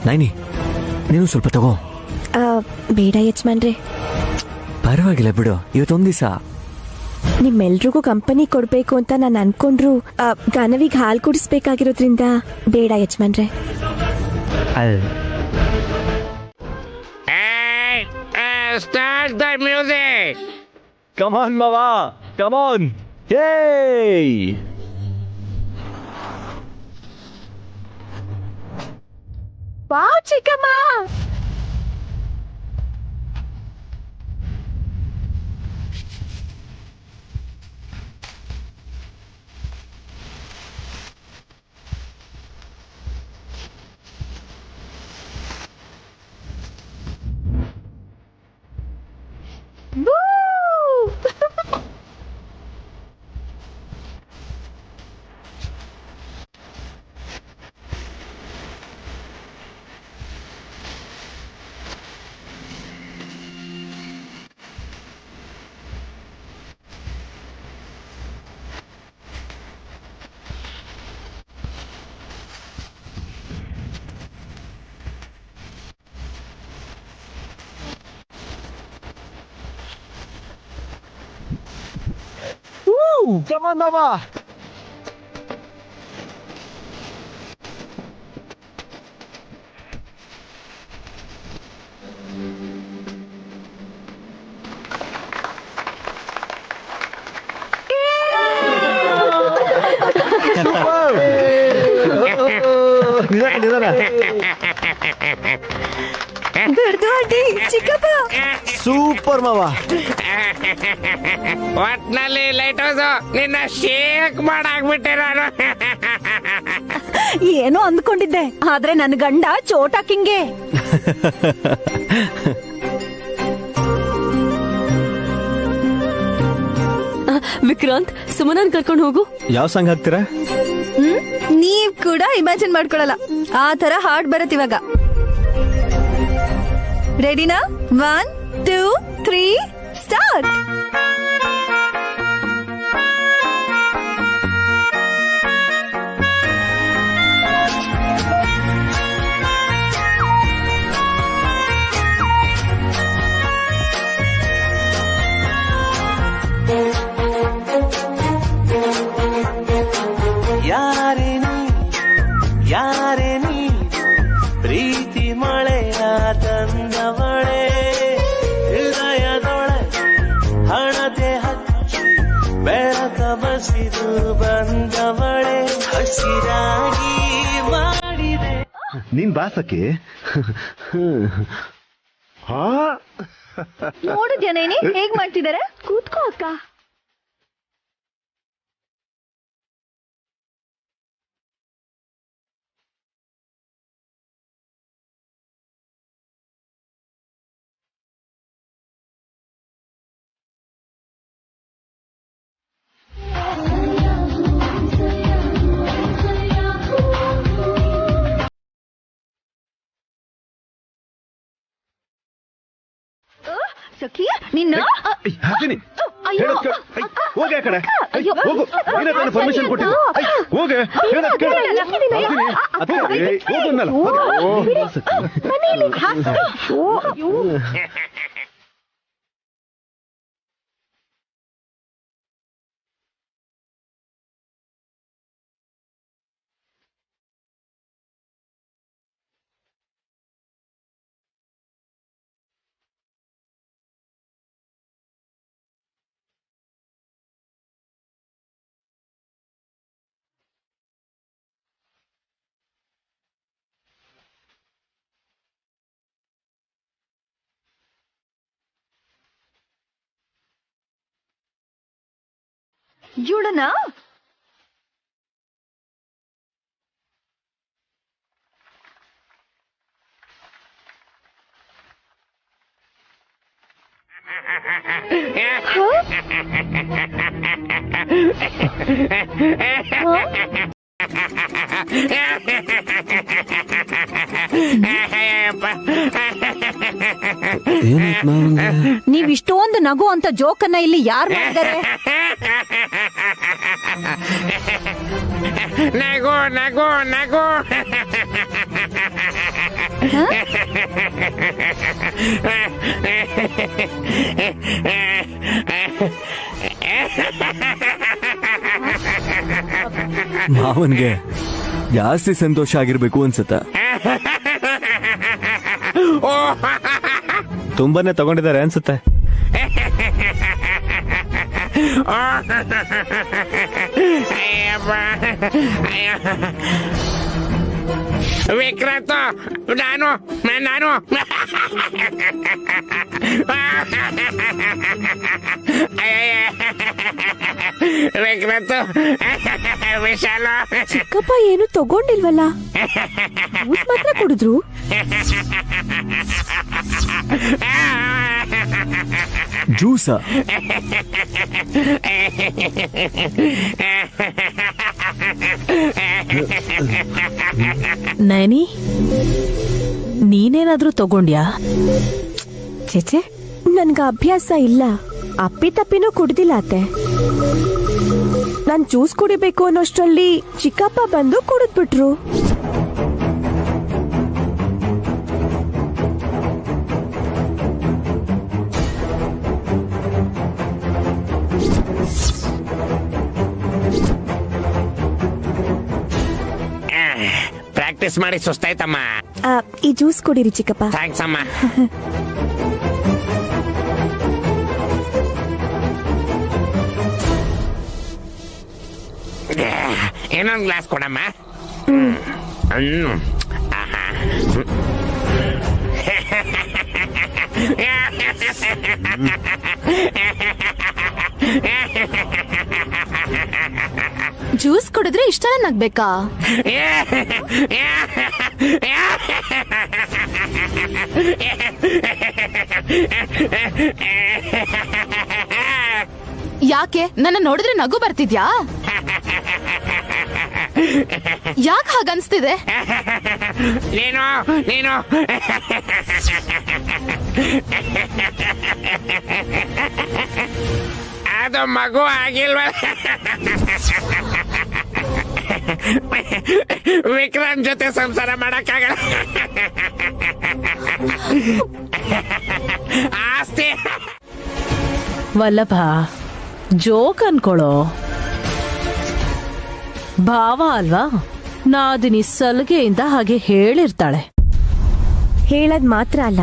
ನೈನಿ, ನೀನು ಸ್ವಲ್ಪ ತಗೋ. ಬೇಡ ಯಜಮಾನ್ರೆ. ಪರವಾಗಿಲ್ಲ ಬಿಡು, ಇವತ್ತೊಂದ್ ದಿವಸ. ನಿಮ್ಮೆಲ್ರಿಗೂ ಕಂಪನಿ ಕೊಡ್ಬೇಕು ಅಂತ ನಾನು ಅನ್ಕೊಂಡ್ರು ಗಾನವಿಗ್ ಹಾಲು ಕುಡಿಸ್ಬೇಕಾಗಿರೋದ್ರಿಂದ ಬೇಡ ಯಜಮಾನ್ರೆ. Start the music. Come on ಮಾವಾ, ಕಮ್ ಆನ್. ಹೇಯ್, ಬಾ ಚಿಕ್ಕಮ್ಮ. ಸೂಪರ್ ಮಾವ. ಒಟ್ನಲ್ಲಿ ಲೈಟ್ ಹೌಸ್ ನಿನ್ನ ಶೇಕ್ ಮಾಡಾಕ್ಬಿಟ್ಟೆ ನಾನು. ಏನೋ ಅಂದ್ಕೊಂಡಿದ್ದೆ, ಆದ್ರೆ ನನ್ ಗಂಡ ಚೋಟಾ ಕಿಂಗೆ. ವಿಕ್ರಾಂತ್, ಸುಮನನ್ ಕರ್ಕೊಂಡು ಹೋಗು. ಯಾವ ಸಾಂಗ್ ಹಾಕ್ತೀರಾ? ನೀವ್ ಕೂಡ ಇಮ್ಯಾಜಿನ್ ಮಾಡ್ಕೊಳಲ್ಲ, ಆ ತರ ಹಾಡ್ ಬರತ್ ಇವಾಗ. ರೆಡಿನಾ? 1 2 3 ಸ್ಟಾರ್ಟ್. ಯಾರೇ ನೀ ಪ್ರೀತಿ ಮಳೆಯ ತಂದವಳೆ, ಹೃದಯದೊಳಗೆ ಹಣತೆ ಹಚ್ಚಿ ಬೆಳಕ ಬಸಿದು ಬಂದವಳೆ, ಹಸಿರಾಗಿ ಮಾಡಿದೆ. ನೀನ್ ಬಾಸಕ್ಕೆ ನೋಡಿದ್ಯಾನೇನಿ ಹೇಗ್ ಮಾಡ್ತಿದಾರೆ? ಕೂತ್ಕೋ ಅಕ್ಕ. ಸಖಿ ನಿನ್ನ ಹೋಗಿ ಆ ಕಡೆ ಹೋಗು. ಪರ್ಮಿಷನ್ ಕೊಟ್ಟಿದ್ದು ಹೋಗೆ ಹೋಗನ್ನಲ್ಲ. ಜೂಡನಾ? ನೀವ್ ಇಷ್ಟೊಂದು ನಗು ಅಂತ ಜೋಕನ್ನ ಇಲ್ಲಿ ಯಾರು ಮಾಡಿದ್ದಾರೆ? ನಗು ನಗು ನಗು. ಮಾವನ್ಗೆ ಜಾಸ್ತಿ ಸಂತೋಷ ಆಗಿರ್ಬೇಕು ಅನ್ಸುತ್ತ. ತುಂಬಾನೇ ತಗೊಂಡಿದ್ದಾರೆ ಅನ್ಸುತ್ತೆ. ವಿಕ್ರಾಂತ್, ನಾನು ವಿಕ್ರಾಂತ್, ವಿಶಾಲ. ಚಿಕ್ಕಪ್ಪ ಏನು ತಗೊಂಡಿಲ್ವಲ್ಲ, ಮಾತ್ರ ಕುಡಿದ್ರು. ಜ್ಯೂಸ? ನೈನಿ, ನೀನೇನಾದ್ರೂ ತಗೊಂಡ್ಯಾ? ಚೇಚೆ, ನನ್ಗ ಅಭ್ಯಾಸ ಇಲ್ಲ. ಅಪ್ಪಿ ತಪ್ಪಿನೂ ಕುಡ್ದಿಲ್ಲ ಅತ್ತೆ. ನಾನ್ ಜ್ಯೂಸ್ ಕುಡಿಬೇಕು ಅನ್ನೋಷ್ಟರಲ್ಲಿ ಚಿಕ್ಕಪ್ಪ ಬಂದು ಕುಡಿದ್ಬಿಟ್ರು. ಪ್ರಾಕ್ಟೀಸ್ ಮಾಡಿ ಸುಸ್ತಾಯ್ತಮ್ಮ. ಈ ಜ್ಯೂಸ್ ಕೊಡಿರಿ ಚಿಕ್ಕಪ್ಪ. ಥ್ಯಾಂಕ್ಸ್ ಅಮ್ಮ. ಇನ್ನೊಂದು ಗ್ಲಾಸ್ ಕೊಡಮ್ಮ. ಜ್ಯೂಸ್ ಕುಡಿದ್ರೆ ಇಷ್ಟೆಲ್ಲ ನಗ್ಬೇಕಾ? ಯಾಕೆ ನನ್ನ ನೋಡಿದ್ರೆ ನಗು ಬರ್ತಿದ್ಯಾ? ಯಾಕೆ ಹಾಗನ್ಸ್ತಿದೆ? ನೀನು ಅದು ಮಗು ಆಗಿಲ್ವ? ವಿಕ್ರಾಂತ್ ಜೊತೆ ಸಂಸಾರ ಮಾಡಕ್ಕಾಗಲ್ಲ. ಆಸ್ತಿ ವಲ್ಲಭ ಜೋಕ್ ಅನ್ಕೊಳ್ಳೋ. ಭಾವ ಅಲ್ವಾ, ನಾದಿನಿ ಸಲಿಗೆಯಿಂದ ಹಾಗೆ ಹೇಳಿರ್ತಾಳೆ. ಹೇಳದ್ ಮಾತ್ರ ಅಲ್ಲ,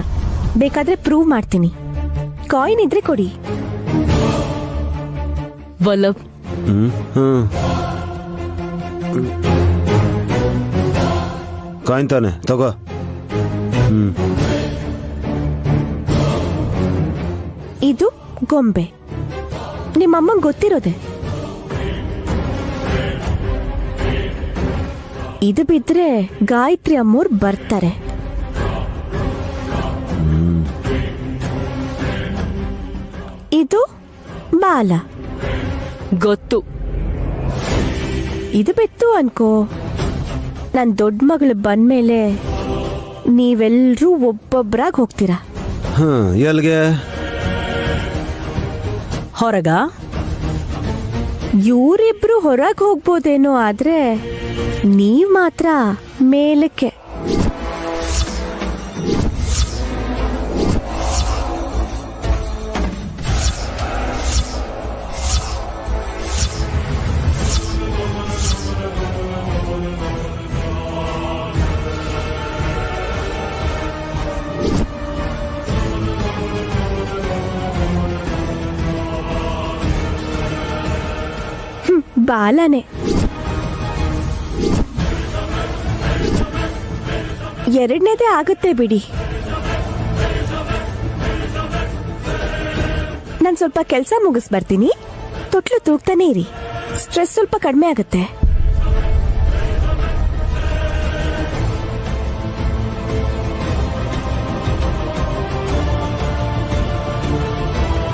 ಬೇಕಾದ್ರೆ ಪ್ರೂವ್ ಮಾಡ್ತೀನಿ. ಕಾಯಿನ್ ಇದ್ರೆ ಕೊಡಿ. ವಲ್ಲಭ್ ಕಾಯಿನ್ ತಾನೆ, ತಗೋ. ಇದು ಗೊಂಬೆ, ನಿಮ್ಮಮ್ಮಂಗ್ ಗೊತ್ತಿರೋದೆ. ಇದು ಬಿದ್ರೆ ಗಾಯತ್ರಿ ಅಮ್ಮೋರ್ ಬರ್ತಾರೆ. ಇದು ಬಾಲ, ಗೊತ್ತು. ಇದು ಬೆತ್ತು ಅನ್ಕೋ. ನನ್ ದೊಡ್ಡ ಮಗಳು ಬಂದ್ಮೇಲೆ ನೀವೆಲ್ರೂ ಒಬ್ಬೊಬ್ರಾಗ್ ಹೋಗ್ತೀರಾ. ಎಲ್ಗೆ? ಹೊರಗ? ಇವರಿಬ್ರು ಹೊರಗ್ ಹೋಗ್ಬೋದೇನೋ, ಆದ್ರೆ ನೀವ್ ಮಾತ್ರ ಮೇಲಕ್ಕೆ. ಬಾಲನೆ. ಎರಡನೇದೇ ಆಗುತ್ತೆ ಬಿಡಿ. ನಾನು ಸ್ವಲ್ಪ ಕೆಲಸ ಮುಗಿಸ್ ಬರ್ತೀನಿ. ತೊಟ್ಲು ತೂಗ್ತಾನೆ ಇರಿ, ಸ್ಟ್ರೆಸ್ ಸ್ವಲ್ಪ ಕಡಿಮೆ ಆಗುತ್ತೆ.